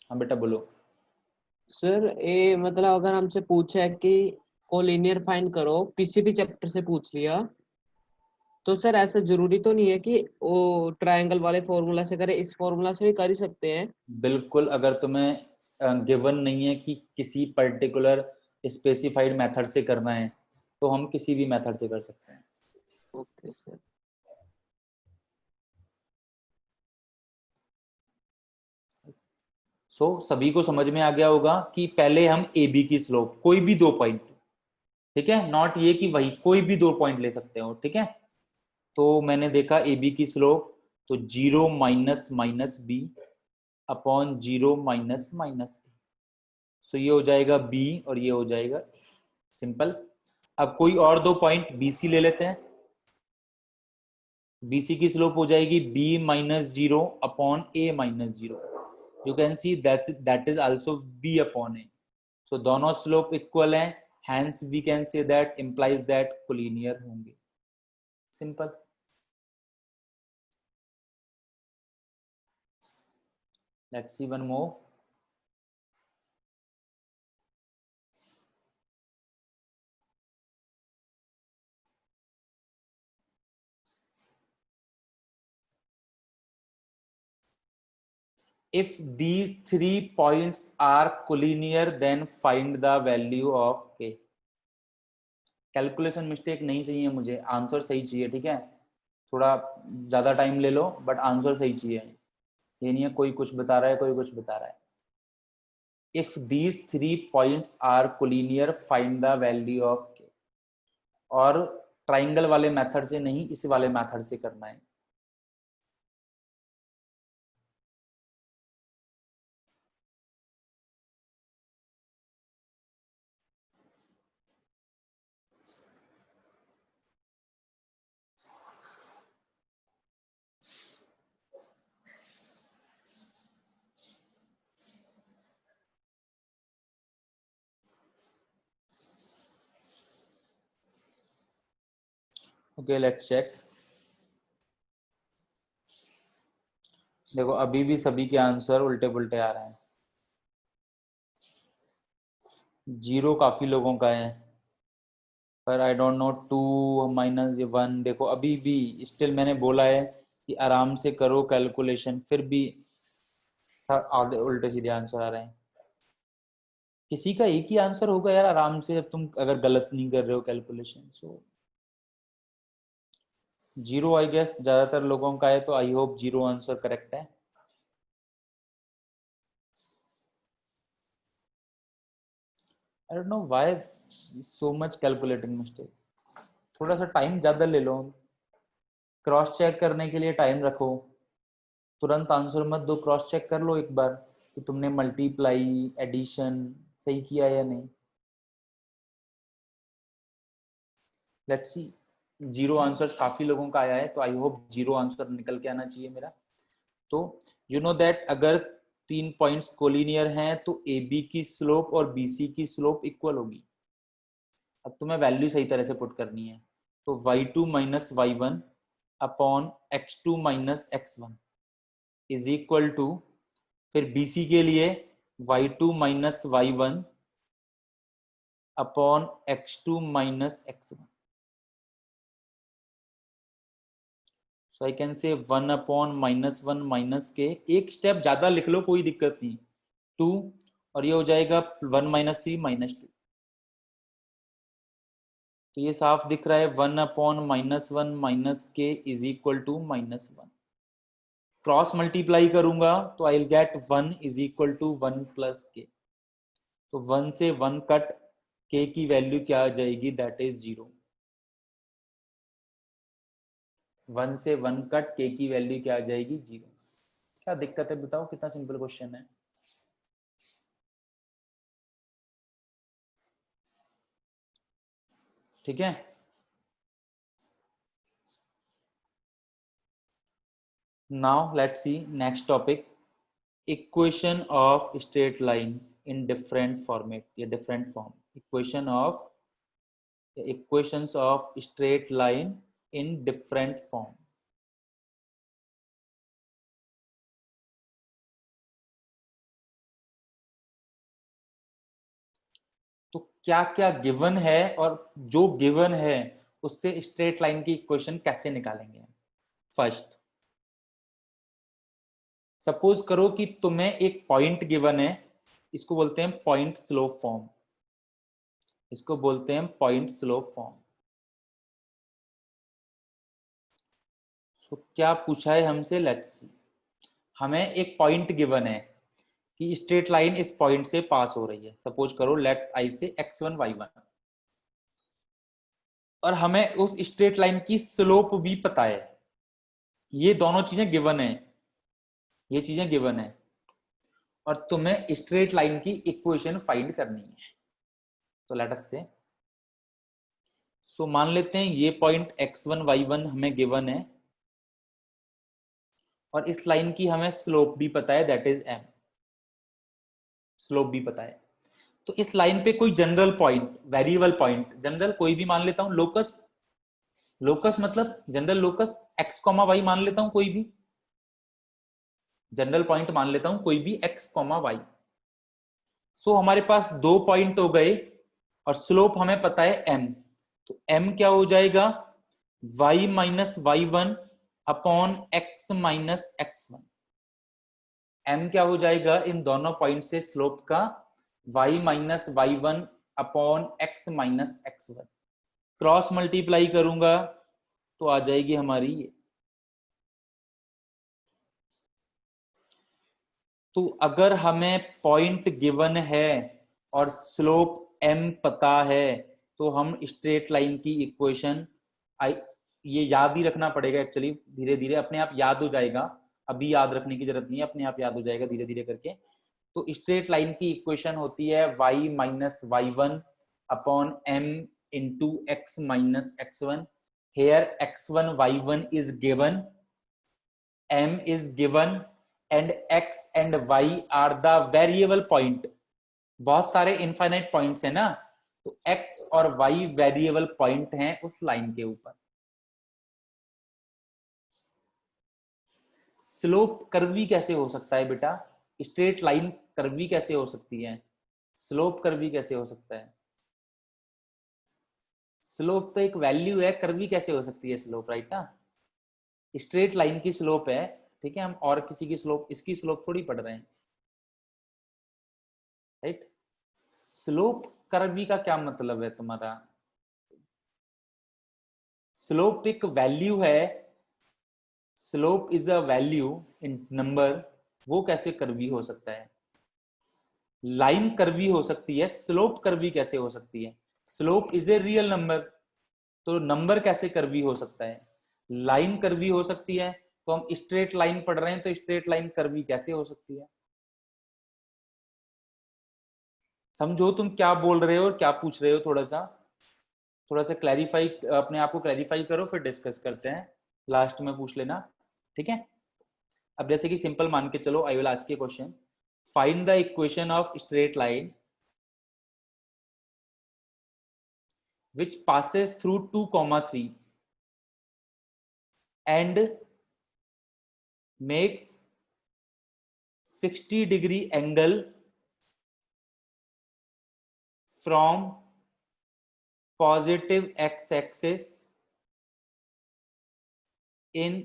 हाँ बेटा बोलो। सर ये मतलब अगर हमसे पूछा है कि कोलिनियर फाइंड करो, किसी भी चैप्टर से पूछ लिया, तो सर ऐसा जरूरी तो नहीं है कि वो ट्रायंगल वाले फॉर्मूला से करे, इस फॉर्मूला से भी कर ही सकते हैं। बिल्कुल, अगर तुम्हें गिवन नहीं है कि किसी पर्टिकुलर स्पेसिफाइड मेथड से करना है तो हम किसी भी मेथड से कर सकते हैं। Okay sir. सो सभी को समझ में आ गया होगा कि पहले हम ए बी की स्लोप, कोई भी 2 पॉइंट, ठीक है, नॉट ये कि वही कोई भी 2 पॉइंट ले सकते हो, ठीक है। तो मैंने देखा ए बी की स्लोप, तो 0 minus minus B upon 0 minus minus A, so ये हो जाएगा बी और ये हो जाएगा सिंपल। अब कोई और 2 पॉइंट बी सी ले लेते हैं, बी सी की स्लोप हो जाएगी b minus 0 upon a minus 0, you can see that is also b upon a, so दोनों स्लोप इक्वल हैं, hence we can say that implies that collinear होंगे, simple. Let's see one more. If these 3 points are collinear, then find the value of k. Calculation mistake नहीं चाहिए मुझे, answer सही चाहिए, ठीक है। थोड़ा ज्यादा टाइम ले लो बट आंसर सही चाहिए, ये नहीं है कोई कुछ बता रहा है कोई कुछ बता रहा है। If these 3 points are collinear, find the value of k. और ट्राइंगल वाले मेथड से नहीं, इस वाले मेथड से करना है। Okay let's check. देखो अभी भी सभी के आंसर उल्टे पुल्टे आ रहे हैं, 0 काफी लोगों का है, पर आई डोंट नो 2 माइनस 1, देखो अभी भी स्टिल मैंने बोला है कि आराम से करो कैलकुलेशन, फिर भी आधे उल्टे सीधे आंसर आ रहे हैं। किसी का एक ही आंसर होगा यार आराम से, जब तुम अगर गलत नहीं कर रहे हो कैलकुलेशन। सो 0 आई गेस ज्यादातर लोगों का है, तो आई होप 0 आंसर करेक्ट है। I don't know why so much calculating mistake, थोड़ा सा टाइम ज्यादा ले लो, क्रॉस चेक करने के लिए टाइम रखो, तुरंत आंसर मत दो, क्रॉस चेक कर लो एक बार कि तुमने मल्टीप्लाई एडिशन सही किया या नहीं। लेट्स सी, 0 आंसर काफी लोगों का आया है, तो आई होप 0 आंसर निकल के आना चाहिए मेरा। तो यू नो दैट अगर 3 पॉइंट्स कोलिनियर हैं तो ए बी की स्लोप और बी सी की स्लोप इक्वल होगी। अब तुम्हें वैल्यू सही तरह से पुट करनी है, तो y2 minus y one upon x2 minus x1 is equal to, फिर BC के लिए y2 minus y one upon x2 minus x1, so I can say 1 upon minus 1 minus के, एक स्टेप ज्यादा लिख लो कोई दिक्कत नहीं, 2 और ये हो जाएगा 1 माइनस 3 माइनस 2, तो ये साफ दिख रहा है 1 upon minus 1 minus k is equal to minus 1। Cross multiply करूंगा तो I will get 1 is equal to 1 plus k, तो 1 से 1 कट, के की वैल्यू क्या आ जाएगी, दैट इज 0। 1 से 1 कट, के की वैल्यू क्या आ जाएगी, 0। क्या दिक्कत है बताओ, कितना सिंपल क्वेश्चन है। ठीक है, now let's see next topic, equation of straight line in different format या different form, equations of straight line in different form. तो क्या क्या गिवन है और जो गिवन है उससे स्ट्रेट लाइन की इक्वेशन कैसे निकालेंगे। फर्स्ट, सपोज करो कि तुम्हें एक पॉइंट गिवन है, इसको बोलते हैं पॉइंट स्लोप फॉर्म, इसको बोलते हैं पॉइंट स्लोप फॉर्म। तो क्या पूछा है हमसे, लेट्स सी, हमें एक पॉइंट गिवन है कि स्ट्रेट लाइन इस पॉइंट से पास हो रही है, सपोज करो लेट आई से x1 y1, और हमें उस स्ट्रेट लाइन की स्लोप भी पता है। ये दोनों चीजें गिवन है, ये चीजें गिवन है, और तुम्हें स्ट्रेट लाइन की इक्वेशन फाइंड करनी है। तो लेट अस से, सो मान लेते हैं ये पॉइंट x1 y1 हमें गिवन है, और इस लाइन की हमें स्लोप भी पता है, दैट इज m, स्लोप भी पता है। तो इस लाइन पे कोई general point, variable point, general कोई भी मान लेता हूं, लोकस, लोकस मतलब जनरल लोकस x, y मान लेता हूं, कोई भी जनरल पॉइंट मान लेता हूं, कोई भी x, y। सो हमारे पास दो पॉइंट हो गए, और स्लोप हमें पता है m। तो m क्या हो जाएगा, y minus y1 upon x minus x1। m क्या हो जाएगा इन दोनों पॉइंट से स्लोप का, y minus y1 upon x minus x1। Cross multiply करूंगा तो आ जाएगी हमारी ये। तो अगर हमें पॉइंट गिवन है और स्लोप m पता है, तो हम स्ट्रेट लाइन की इक्वेशन, ये याद ही रखना पड़ेगा एक्चुअली, धीरे धीरे अपने आप याद हो जाएगा, अभी याद रखने की जरूरत नहीं है, अपने आप याद हो जाएगा धीरे धीरे करके। तो स्ट्रेट लाइन की इक्वेशन होती है y minus y1 upon m into x minus x1। Here x1 y1 is given, m is given, and x and y are the variable point। बहुत सारे इनफाइनाइट पॉइंट्स है ना, तो x और y variable point हैं उस line के ऊपर। स्लोप कर्वी कैसे हो सकता है बेटा, स्ट्रेट लाइन कर्वी कैसे हो सकती है, स्लोप कर्वी कैसे हो सकता है? स्लोप तो एक वैल्यू है, कर्वी कैसे हो सकती है स्लोप, राइट ना? स्ट्रेट लाइन की स्लोप है, ठीक है, हम और किसी की स्लोप, इसकी स्लोप थोड़ी पढ़ रहे हैं, राइट? स्लोप कर्वी का क्या मतलब है तुम्हारा? स्लोप एक वैल्यू है, slope is a value in number, वो कैसे कर्वी हो सकता है? लाइन कर्वी हो सकती है, स्लोप कर्वी कैसे हो सकती है? Slope is a real number, तो नंबर कैसे कर्वी हो सकता है? लाइन कर्वी हो सकती है, तो हम स्ट्रेट लाइन पढ़ रहे हैं, तो स्ट्रेट लाइन कर्वी कैसे हो सकती है? समझो तुम क्या बोल रहे हो और क्या पूछ रहे हो, थोड़ा सा क्लैरिफाई, अपने आप को क्लैरिफाई करो, फिर डिस्कस करते हैं, लास्ट में पूछ लेना, ठीक है? अब जैसे कि सिंपल मान के चलो, I will ask you question, find the equation of straight line which passes through 2, 3 and makes 60-degree angle from positive x-axis in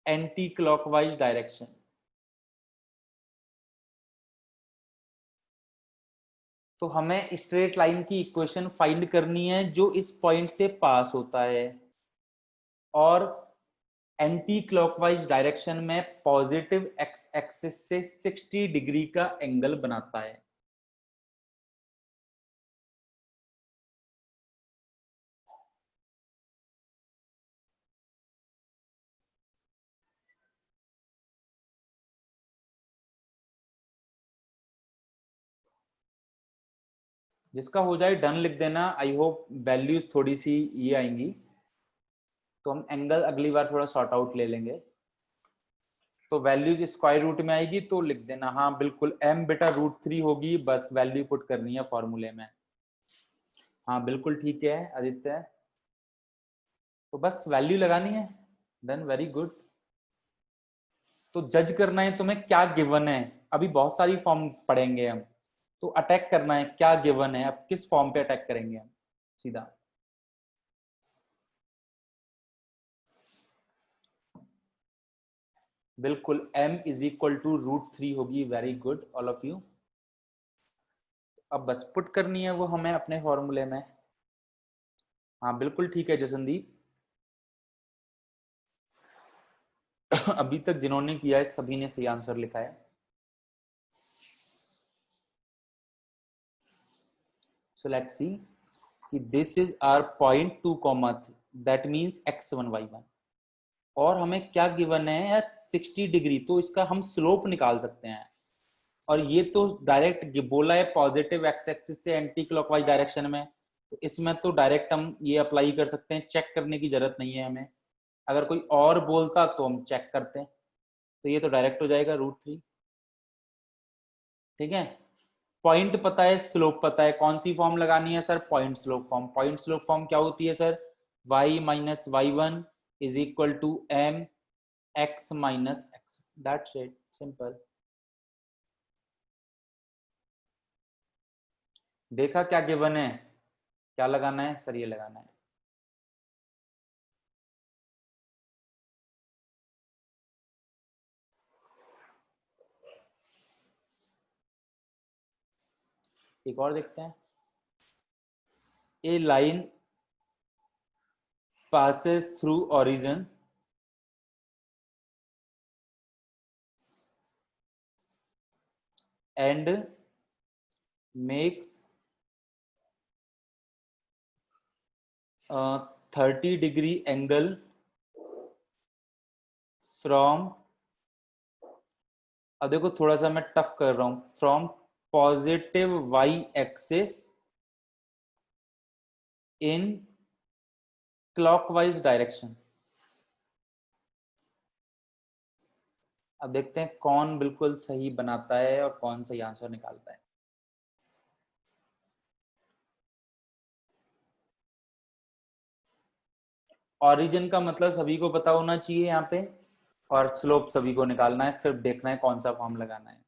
anti-clockwise direction। तो हमें स्ट्रेट लाइन की इक्वेशन फाइंड करनी है जो इस पॉइंट से पास होता है और एंटी क्लॉकवाइज डायरेक्शन में पॉजिटिव एक्स एक्सिस से 60 डिग्री का एंगल बनाता है। जिसका हो जाए डन लिख देना। आई होप वैल्यूज थोड़ी सी ये आएंगी, तो हम एंगल अगली बार थोड़ा सॉर्ट आउट ले लेंगे। तो वैल्यूज स्क्वायर रूट में आएगी तो लिख देना, हाँ बिल्कुल, m बेटा √3 होगी, बस वैल्यू पुट करनी है फॉर्मूले में। हाँ बिल्कुल ठीक है आदित्य, तो बस वैल्यू लगानी है, डन, वेरी गुड। तो जज करना है तुम्हें क्या गिवन है, अभी बहुत सारी फॉर्म पढ़ेंगे हम, तो अटैक करना है क्या गिवन है, अब किस फॉर्म पे अटैक करेंगे हम सीधा। बिल्कुल m इज इक्वल टू √3 होगी, very good all of you. अब बस पुट करनी है वो हमें अपने फॉर्मूले में। हाँ बिल्कुल ठीक है जसनदीप। अभी तक जिन्होंने किया है सभी ने सही आंसर लिखा है। सो लेट्स सी कि this is our point 2,3, that means x1 y1, और हमें क्या गिवन है यार 60 डिग्री, तो इसका हम स्लोप निकाल सकते हैं। और ये तो डायरेक्ट बोला है पॉजिटिव एक्स एक्सिस से एंटी क्लॉकवाइज डायरेक्शन में, तो इसमें तो डायरेक्ट हम ये अप्लाई कर सकते हैं, चेक करने की जरूरत नहीं है हमें। अगर कोई और बोलता तो हम चेक करते हैं, तो ये तो डायरेक्ट हो जाएगा √3। ठीक है, पॉइंट पता है, स्लोप पता है, कौन सी फॉर्म लगानी है sir? Point slope form. Point slope form क्या होती है sir? y minus y1 is equal to m x minus x, that's it, simple. देखा क्या गिवन है, क्या लगाना है सर? ये लगाना है। एक और देखते हैं। ए line passes through origin and makes a 30-degree angle from, अब देखो थोड़ा सा मैं टफ कर रहा हूं, from positive y axis in clockwise direction. अब देखते हैं कौन बिल्कुल सही बनाता है और कौन सही आंसर निकालता है। ओरिजिन का मतलब सभी को पता होना चाहिए यहाँ पे, और स्लोप सभी को निकालना है, सिर्फ देखना है कौन सा फॉर्म लगाना है।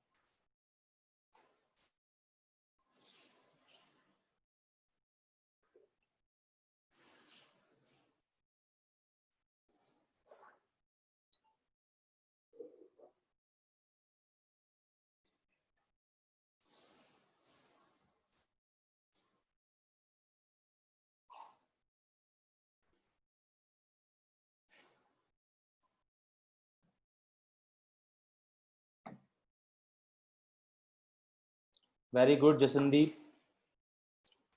Very good Jasandeep,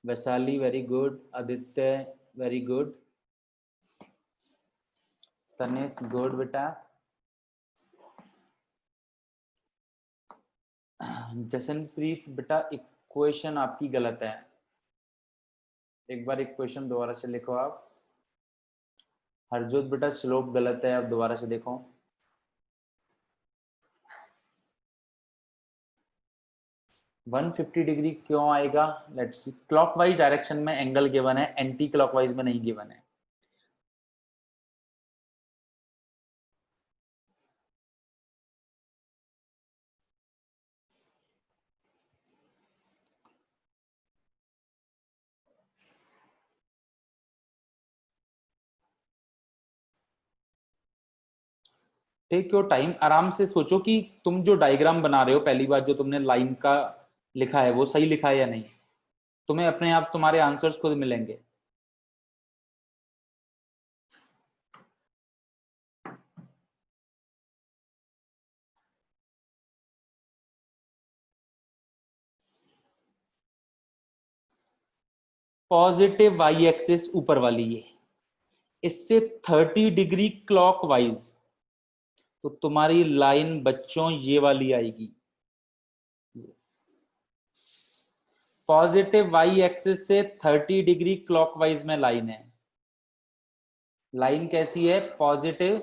Vaishali very good, Aditya very good, Tanesh good बेटा, जसनप्रीत बेटा इक्वेशन आपकी गलत है, एक बार इक्वेशन दोबारा से लिखो आप। हरजोत बेटा स्लोप गलत है, अब दोबारा से देखो। वन 150 डिग्री क्यों आएगा? लेट्स सी, क्लॉकवाइज डायरेक्शन में एंगल गिवन है, एंटी क्लॉकवाइज में नहीं गिवन है। टेक योर टाइम, आराम से सोचो कि तुम जो डायग्राम बना रहे हो, पहली बार जो तुमने लाइन का लिखा है वो सही लिखा है या नहीं। तुम्हें अपने आप तुम्हारे आंसर्स खुद मिलेंगे। पॉजिटिव वाई एक्सिस ऊपर वाली ये, इससे 30 डिग्री क्लॉकवाइज, तो तुम्हारी लाइन बच्चों ये वाली आएगी। पॉजिटिव वाई एक्सिस से 30 डिग्री क्लॉकवाइज में लाइन है। लाइन कैसी है? पॉजिटिव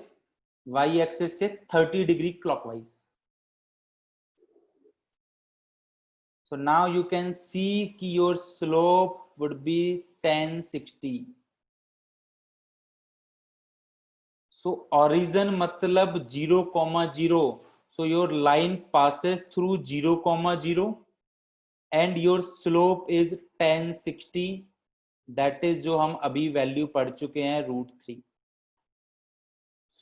वाई एक्सिस से 30 degree clockwise. So now you can see कि your slope would be 1060. So origin मतलब 0,0. So your line passes through 0,0 and your slope is 1060. That is जो हम अभी वैल्यू पढ़ चुके हैं √3.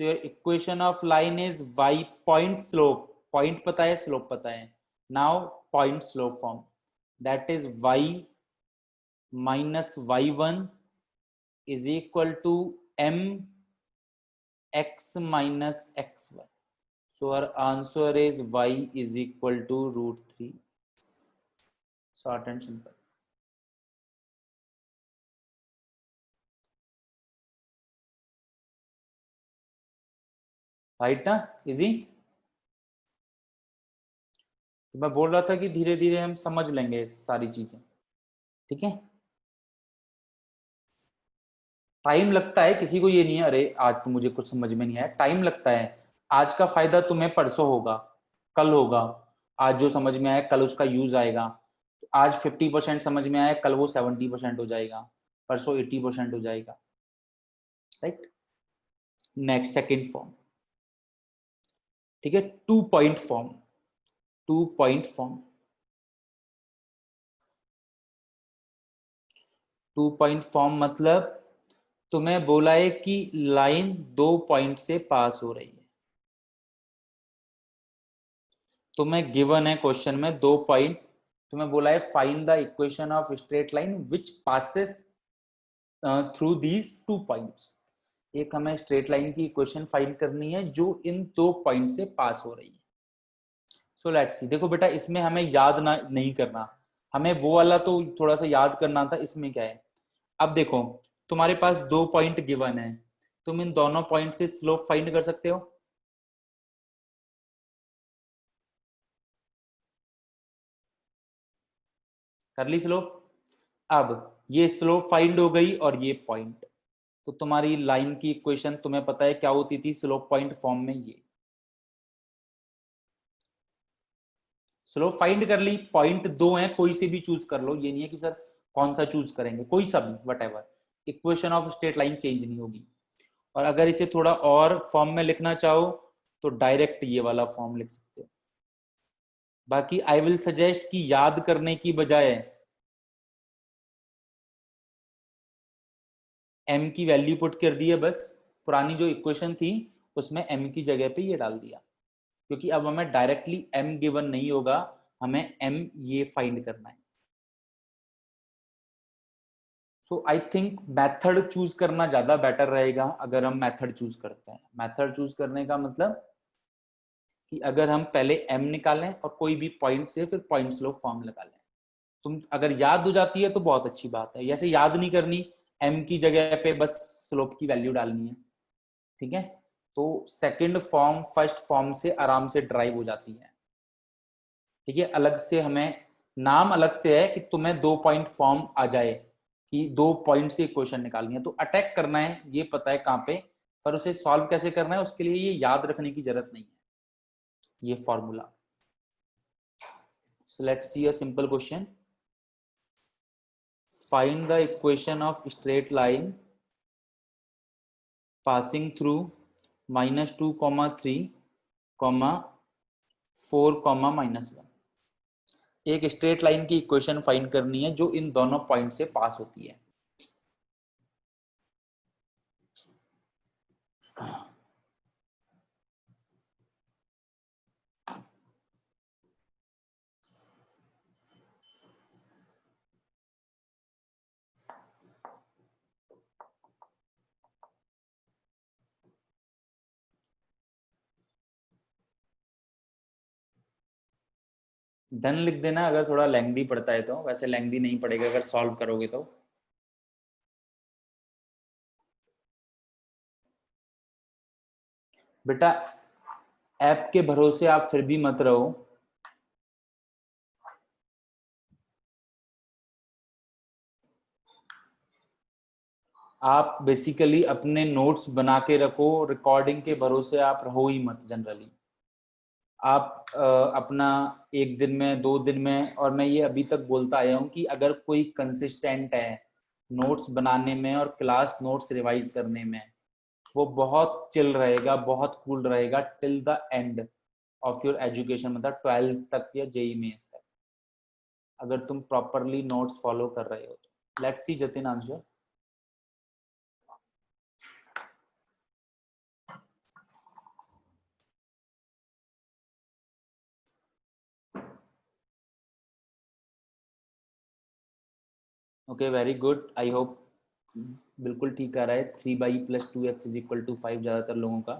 So your equation of line is y point slope. Point पता है, slope पता है. Now point slope form. That is y minus y1 is equal to m x minus x1. So our answer is y is equal to √3. Short and simple. Right ना, easy. तो मैं बोल रहा था कि धीरे धीरे हम समझ लेंगे सारी चीजें, ठीक है। टाइम लगता है, किसी को ये नहीं है अरे आज तो मुझे कुछ समझ में नहीं आया, टाइम लगता है। आज का फायदा तुम्हें परसों होगा, कल होगा। आज जो समझ में आया कल उसका यूज आएगा। आज 50% समझ में आया, कल वो 70% हो जाएगा, परसों 80% हो जाएगा, राइट। नेक्स्ट सेकेंड फॉर्म, ठीक है, 2 point form. 2 point form, 2 point form मतलब तुम्हें बोला है कि लाइन 2 पॉइंट से पास हो रही है। तुम्हें गिवन है क्वेश्चन में 2 पॉइंट, तुम्हें बोला है find the equation of straight line which passes through these 2 points. एक हमें स्ट्रेट लाइन की इक्वेशन फाइंड करनी है जो इन 2 पॉइंट से पास हो रही है। सो लेट्स सी, देखो बेटा इसमें हमें याद ना नहीं करना, हमें वो वाला तो थोड़ा सा याद करना था। इसमें क्या है, अब देखो तुम्हारे पास 2 पॉइंट गिवन है, तुम इन दोनों पॉइंट से स्लोप फाइंड कर सकते हो। कर ली स्लोप। अब ये स्लोप फाइंड हो गई और ये पॉइंट, तो तुम्हारी लाइन की इक्वेशन तुम्हें पता है क्या होती थी स्लोप पॉइंट फॉर्म में। ये स्लोप फाइंड कर ली, पॉइंट 2 है, कोई से भी चूज कर लो, ये नहीं है कि सर कौन सा चूज करेंगे, कोई सा भी what, equation of straight line change नहीं होगी। और अगर इसे थोड़ा और फॉर्म में लिखना चाहो तो डायरेक्ट ये वाला फॉर्म लिख सकते हो। बाकी आई विल सजेस्ट कि याद करने की बजाय m की वैल्यू पुट कर दी है बस, पुरानी जो इक्वेशन थी उसमें m की जगह पे ये डाल दिया, क्योंकि अब हमें डायरेक्टली m गिवन नहीं होगा, हमें m ये फाइंड करना है। सो आई थिंक मेथड चूज करना ज्यादा बेटर रहेगा। अगर हम मेथड चूज करते हैं, मेथड चूज करने का मतलब कि अगर हम पहले m निकालें और कोई भी पॉइंट से फिर पॉइंट स्लोप फॉर्म लगा लें। तुम अगर याद हो जाती है तो बहुत अच्छी बात है, ऐसे याद नहीं करनी, m की जगह पे बस स्लोप की वैल्यू डालनी है, ठीक है। तो सेकंड फॉर्म फर्स्ट फॉर्म से आराम से ड्राइव हो जाती है, ठीक है। अलग से हमें नाम अलग से है कि तुम्हें 2 पॉइंट फॉर्म आ जाए कि 2 पॉइंट से इक्वेशन निकालनी है, तो अटैक करना है ये पता है कहां पे, पर उसे सॉल्व कैसे करना है उसके लिए ये याद रखने की जरूरत नहीं है ये formula. So let's C a simple question, find the equation of straight line passing through -2, 3, 4, -1। एक स्ट्रेट लाइन की इक्वेशन फाइंड करनी है जो इन दोनों पॉइंट से पास होती है। डन लिख देना अगर थोड़ा लेंथी पड़ता है तो, वैसे लेंथी नहीं पड़ेगा अगर सॉल्व करोगे तो। बेटा ऐप के भरोसे आप फिर भी मत रहो, आप बेसिकली अपने नोट्स बना के रखो, रिकॉर्डिंग के भरोसे आप रहो ही मत जनरली। आप अपना 1 दिन में 2 दिन में, और मैं ये अभी तक बोलता आया हूँ कि अगर कोई कंसिस्टेंट है नोट्स बनाने में और क्लास नोट्स रिवाइज करने में, वो बहुत चिल रहेगा, बहुत कूल रहेगा till the end of your education, मतलब 12th तक या जेई मेंस तक, अगर तुम प्रॉपरली नोट्स फॉलो कर रहे हो तो। Let's see Jatin answer. Okay very good, I hope बिल्कुल ठीक आ रहा है। 3y+2x = 5 ज्यादातर लोगों का।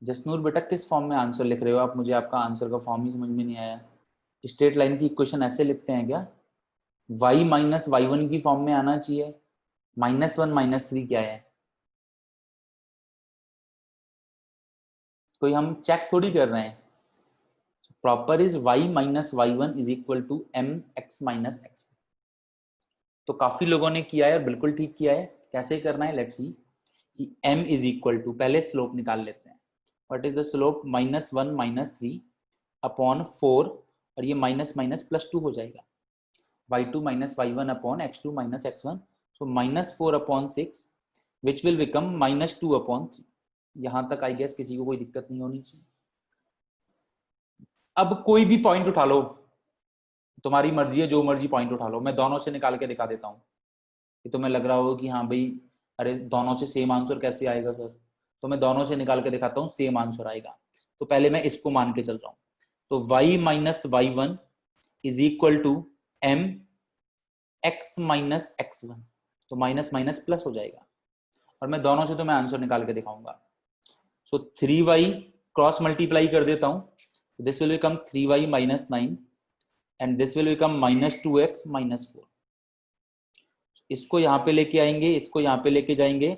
जसनूर बेटा किस फॉर्म में आंसर लिख रहे हो आप, मुझे आपका आंसर का फॉर्म ही समझ में नहीं आया। स्ट्रेट लाइन की इक्वेशन ऐसे लिखते हैं क्या? y - y1 की फॉर्म में आना चाहिए, -1 -3 क्या है? कोई हम चेक थोड़ी कर रहे हैं। Proper is y - y1 is equal to mx - x1। तो काफी लोगों ने किया है, बिल्कुल ठीक किया है। कैसे करना है, let's see. m is equal to, पहले स्लोप निकाल लेते हैं। What is the slope? -1 - 3 upon 4, और ये माइनस माइनस प्लस 2 हो जाएगा। y2 - y1 upon x2 - x1, so -4 upon 6 which will become -2 upon 3। यहां तक आई गेस किसी को कोई दिक्कत नहीं होनी चाहिए। अब कोई भी पॉइंट उठा लो, तुम्हारी मर्जी है, जो मर्जी पॉइंट उठा लो। मैं दोनों से निकाल के दिखा देता हूँ कि तुम्हें लग रहा हो कि हाँ भाई, अरे दोनों से सेम आंसर कैसे आएगा सर? तो मैं दोनों से निकाल के दिखाता हूँ, सेम आंसर आएगा। तो पहले मैं इसको मान के चल रहा हूँ। तो y - y1 is equal to m x - x1, तो माइनस माइनस प्लस हो जाएगा। और मैं दोनों से तो मैं आंसर निकाल के दिखाऊंगा। सो 3y क्रॉस मल्टीप्लाई कर देता हूँ, this will become 3y - 9 and this will become -2x - 4। इसको यहाँ पे लेके आएंगे, इसको यहाँ पे लेके जाएंगे,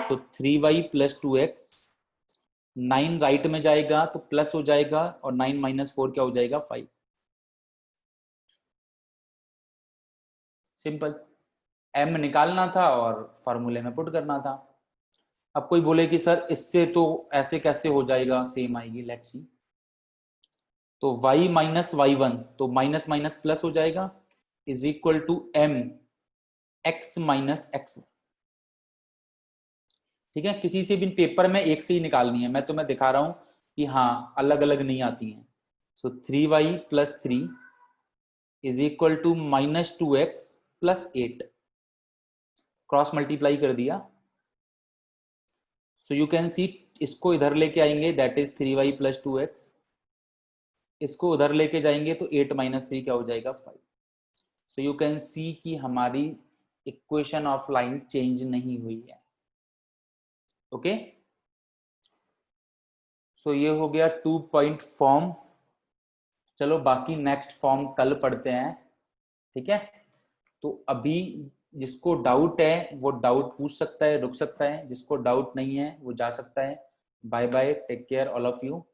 तो 3y + 2x, 9 राइट में जाएगा तो प्लस हो जाएगा, और 9 - 4 क्या हो जाएगा? 5। सिंपल। m निकालना था और फॉर्मूले में पुट करना था। अब कोई बोले कि सर इससे तो ऐसे कैसे हो जाएगा, सेम आएगी। Let's see. तो y - y1, तो माइनस माइनस प्लस हो जाएगा, is equal to m x - x1। ठीक है, किसी से भी पेपर में एक से ही निकालनी है। मैं तुम्हें दिखा रहा हूं कि हाँ अलग अलग नहीं आती हैं। So 3y + 3 is equal to -2x + 8। Cross multiply कर दिया। सो यू कैन सी, इसको इधर लेके आएंगे, दैट इज 3y + 2x। इसको उधर लेके जाएंगे तो 8 - 3 क्या हो जाएगा? 5। सो यू कैन सी कि हमारी इक्वेशन ऑफ लाइन चेंज नहीं हुई है। ओके, सो ये हो गया 2 पॉइंट फॉर्म। चलो बाकी नेक्स्ट फॉर्म कल पढ़ते हैं। ठीक है, तो अभी जिसको डाउट है वो डाउट पूछ सकता है, रुक सकता है। जिसको डाउट नहीं है वो जा सकता है। Bye bye, take care all of you.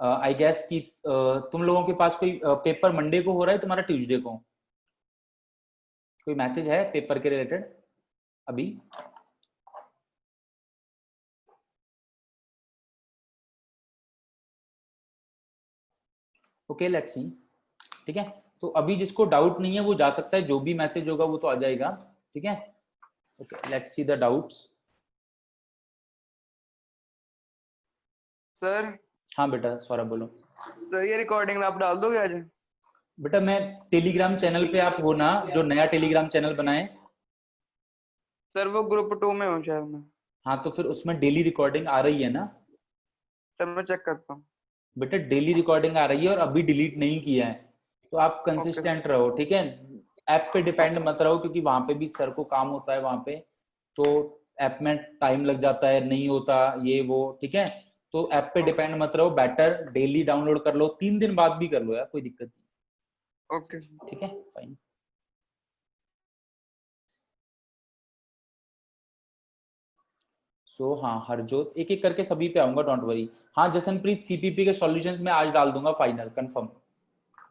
I guess कि तुम लोगों के पास कोई पेपर मंडे को हो रहा है, तुम्हारा ट्यूसडे को? कोई मैसेज है पेपर के रिलेटेड अभी? Okay, let's see. ठीक है, तो अभी जिसको डाउट नहीं है वो जा सकता है, जो भी मैसेज होगा वो तो आ जाएगा। ठीक है, okay, let's see the doubts. Sir. हाँ बेटा, सौरभ बोलो। सर ये रिकॉर्डिंग में आप डाल दोगे आज? बेटा मैं टेलीग्राम चैनल पे, आप हो ना जो नया टेलीग्राम चैनल बनाए? सर वो ग्रुप 2 में हूँ शायद मैं। हाँ, तो फिर उसमें डेली रिकॉर्डिंग आ रही है ना? सर मैं चेक करता हूँ। बेटा डेली रिकॉर्डिंग आ रही है और अभी डिलीट नहीं किया है, तो आप ओके कंसिस्टेंट रहो। ठीक है, ऐप पे डिपेंड मत रहो, क्योंकि वहां पे भी सर को काम होता है वहां पे, तो ऐप में टाइम लग जाता है, नहीं होता ये वो। ठीक है, तो ऐप पे डिपेंड मत रहो, बेटर डेली डाउनलोड कर लो, 3 दिन बाद भी कर लो यार, कोई दिक्कत नहीं। ओके। ठीक है, फाइन। सो हाँ हरजोत, एक एक करके सभी पे आऊंगा, डोंट वरी। हाँ जसनप्रीत, सीपीपी के सॉल्यूशंस में आज डाल दूंगा फाइनल कंफर्म।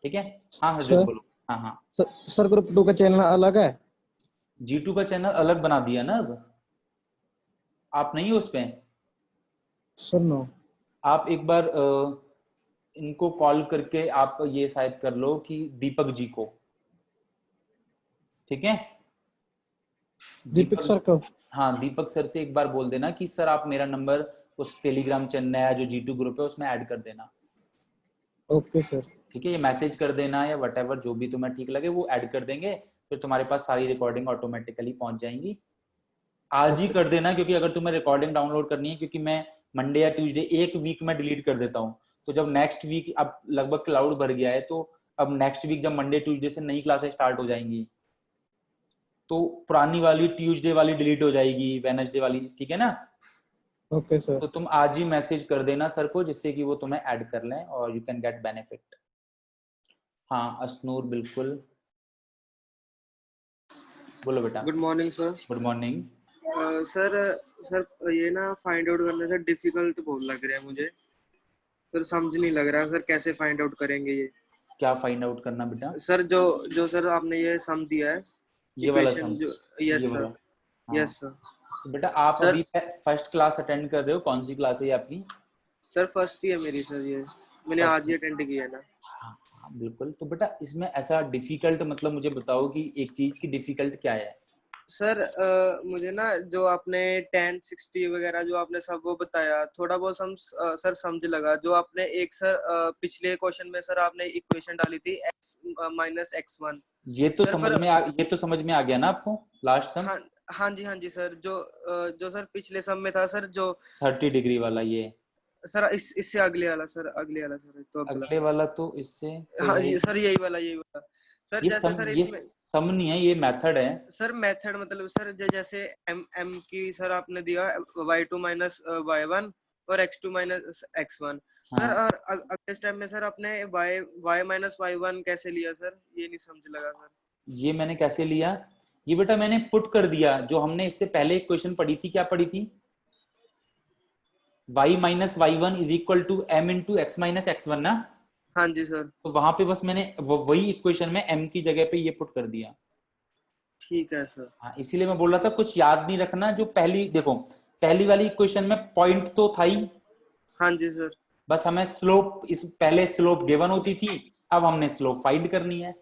ठीक है, हाँ हरजोत सर बोलो। हाँ हाँ, सर ग्रुप 2 का चैनल अलग है? G2 का चैनल अलग बना दिया ना अब, आप नहीं हो उस पे। सुनो, आप एक बार इनको कॉल करके आप ये शायद कर लो कि दीपक जी को। ठीक है, दीपक सर को? हाँ दीपक सर से एक बार बोल देना कि सर आप मेरा नंबर उस टेलीग्राम चैनल नया जो G2 ग्रुप है उसमें ऐड कर देना। Okay sir. ठीक है, ये मैसेज कर देना या व्हाटएवर जो भी तुम्हें ठीक लगे वो ऐड कर देंगे, फिर तुम्हारे पास सारी रिकॉर्डिंग ऑटोमेटिकली पहुंच जाएंगी। आज ही कर देना, क्योंकि अगर तुम्हें रिकॉर्डिंग डाउनलोड करनी है, क्योंकि मैं मंडे या ट्यूसडे एक वीक में डिलीट कर देता हूँ, तो जब नेक्स्ट वीक अब लगभग क्लाउड भर गया है, तो अब नेक्स्ट वीक जब मंडे ट्यूसडे से नई क्लासेस स्टार्ट हो जाएंगी, तो पुरानी वाली ट्यूसडे वाली डिलीट हो जाएगी, वेडनेसडे वाली। ठीक है ना? Okay sir. तो तुम आज ही मैसेज कर देना सर को, जिससे कि वो तुम्हें ऐड कर लें और यू कैन गेट बेनिफिट। हाँ अशनूर बिल्कुल। बोलो बेटा। Good morning sir. Good morning. Sir ये ना फाइंड आउट करने से डिफिकल्ट बहुत लग रहा है मुझे, सर समझ नहीं लग रहा सर कैसे फाइंड आउट करेंगे ये। क्या फाइंड आउट करना बेटा? सर जो जो सर आपने ये सम दिया है, ये वाला इक्वेशन सम, जो, ये यस वाला। सर, हाँ। Yes sir. तो बेटा आप सर- अभी फर्स्ट क्लास अटेंड कर रहे हो, कौन सी क्लास है ये आपकी? सर फर्स्ट ही है मेरी सर, ये मैंने First आज ही अटेंड किया है ना। हाँ हाँ बिल्कुल। तो बेटा इसमें ऐसा डिफिकल्ट मतलब मुझे बताओ कि एक चीज की डिफिकल्ट क्या है? सर मुझे ना जो आपने 10 60 वगैरह जो आपने सब वो बताया, थोड़ा बहुत सर समझ लगा। जो आपने एक सर पिछले क्वेश्चन में सर आपने इक्वेशन डाली थी x माइनस x1, ये तो सर समझ पर में ये तो समझ में आ गया ना आपको लास्ट सम? हाँ जी सर। जो सर पिछले सम में था सर, जो 30 डिग्री वाला ये। सर इससे अगले वाला सर, तो अगले वाला तो इससे तो हाँ यार जी सर, यही वाला सर। ये जैसे सम, सर ये इसमें सम नहीं है, ये मेथड है। सर मेथड मतलब सर जैसे m की सर आपने दिया y2 माइनस y1 और x2 माइनस x1 सर। हाँ। और अगले स्टेप में सर आपने y माइनस y1 कैसे लिया सर, ये नहीं समझ लगा सर। ये मैंने कैसे लिया? ये बेटा मैंने पुट कर दिया, जो हमने इससे पहले एक क्वेश्चन पढ़ी थी, क्या पढ़ी थी? y minus y1 is equal to m into x minus x1 ना? हाँ जी सर। तो वहां पे बस मैंने वही इक्वेशन में m की जगह पे ये पुट कर दिया। ठीक है सर। हाँ इसीलिए मैं बोल रहा था कुछ याद नहीं रखना। जो पहली देखो, पहली वाली इक्वेशन में पॉइंट तो था ही, हाँ जी सर। बस हमें स्लोप, इस पहले स्लोप गिवन होती थी, अब हमने स्लोप फाइंड करनी है।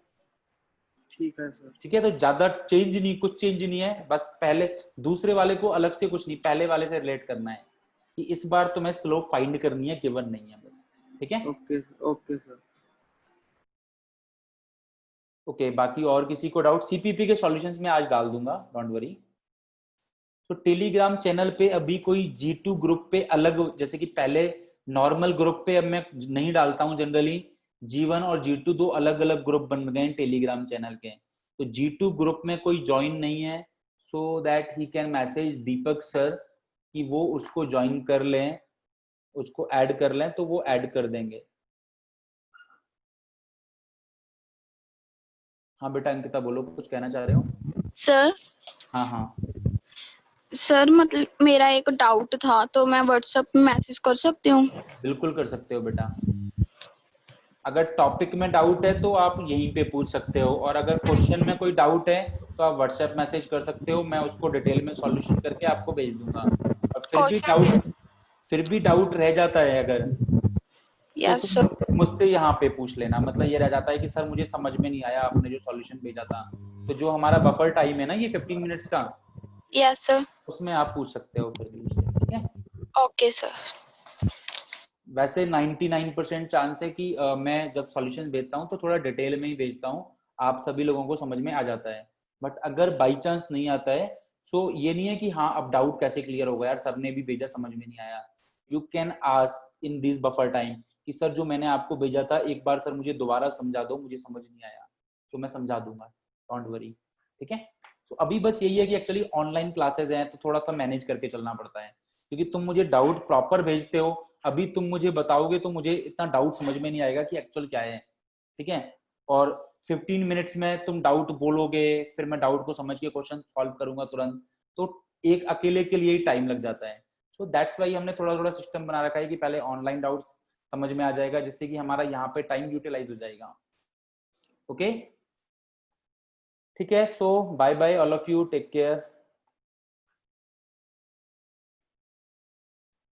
ठीक है सर। ठीक है, तो ज्यादा चेंज नहीं, कुछ चेंज नहीं है, बस पहले दूसरे वाले को अलग से कुछ नहीं, पहले वाले से रिलेट करना है कि इस बार तुम्हें स्लोप फाइंड करनी है, गिवन नहीं है बस। ठीक है, ओके ओके सर। ओके। बाकी और किसी को डाउट? सीपीपी के सॉल्यूशंस में आज डाल दूंगा, डोंट वरी। तो टेलीग्राम चैनल पे अभी कोई G2 ग्रुप पे अलग, जैसे कि पहले नॉर्मल ग्रुप पे अब मैं नहीं डालता हूं जनरली, G1 और G2 दो अलग अलग ग्रुप बन गए हैं टेलीग्राम चैनल के। तो G2 ग्रुप में कोई ज्वाइन नहीं है, so that he can message Deepak sir कि वो उसको ज्वाइन कर लें, उसको ऐड कर लें, तो वो ऐड कर देंगे। हाँ बेटा अंकिता बोलो, कुछ कहना चाह रहे हो? सर हाँ हाँ सर मतलब मेरा एक डाउट था, तो मैं व्हाट्सएप पे मैसेज कर सकती हूँ? बिल्कुल कर सकते हो बेटा। अगर टॉपिक में डाउट है तो आप यहीं पे पूछ सकते हो, और अगर क्वेश्चन में कोई डाउट है तो आप व्हाट्सएप मैसेज कर सकते हो, मैं उसको डिटेल में सॉल्यूशन करके आपको भेज दूंगा। और फिर भी डाउट रह जाता है अगर, तो यस तुम सर। मुझसे यहाँ पे पूछ लेना। मतलब ये रह जाता है कि सर मुझे समझ में नहीं आया आपने जो सॉल्यूशन भेजा था, तो जो हमारा बफर टाइम है ना ये 15 मिनट्स का, यस सर। उसमें आप पूछ सकते हो फिर भी मुझसे। ठीक है, ओके सर। वैसे 99% चांस है कि मैं जब सॉल्यूशन भेजता हूँ तो थोड़ा डिटेल में ही भेजता हूँ, आप सभी लोगों को समझ में आ जाता है। बट अगर बाई चांस नहीं आता है, सो ये नहीं है कि हाँ अब डाउट कैसे क्लियर होगा यार, सर ने भी भेजा समझ में नहीं आया। You can ask in this buffer time कि सर जो मैंने आपको भेजा था एक बार सर मुझे दोबारा समझा दो, मुझे समझ नहीं आया, तो मैं समझा दूंगा, डोंट वरी। ठीक है, तो अभी बस यही है कि एक्चुअली ऑनलाइन क्लासेस हैं तो थोड़ा सा मैनेज करके चलना पड़ता है, क्योंकि तुम मुझे डाउट प्रॉपर भेजते हो, अभी तुम मुझे बताओगे तो मुझे इतना डाउट समझ में नहीं आएगा कि एक्चुअल क्या है। ठीक है, और 15 मिनट्स में तुम डाउट बोलोगे, फिर मैं डाउट को समझ के क्वेश्चन सॉल्व करूंगा तुरंत, तो एक अकेले के लिए ही टाइम लग जाता है। सो दैट्स वाई हमने थोड़ा थोड़ा सिस्टम बना रखा है कि पहले ऑनलाइन डाउट समझ में आ जाएगा, जिससे कि हमारा यहाँ पे टाइम यूटिलाइज हो जाएगा। ओके ठीक है, so bye bye all of you, take care.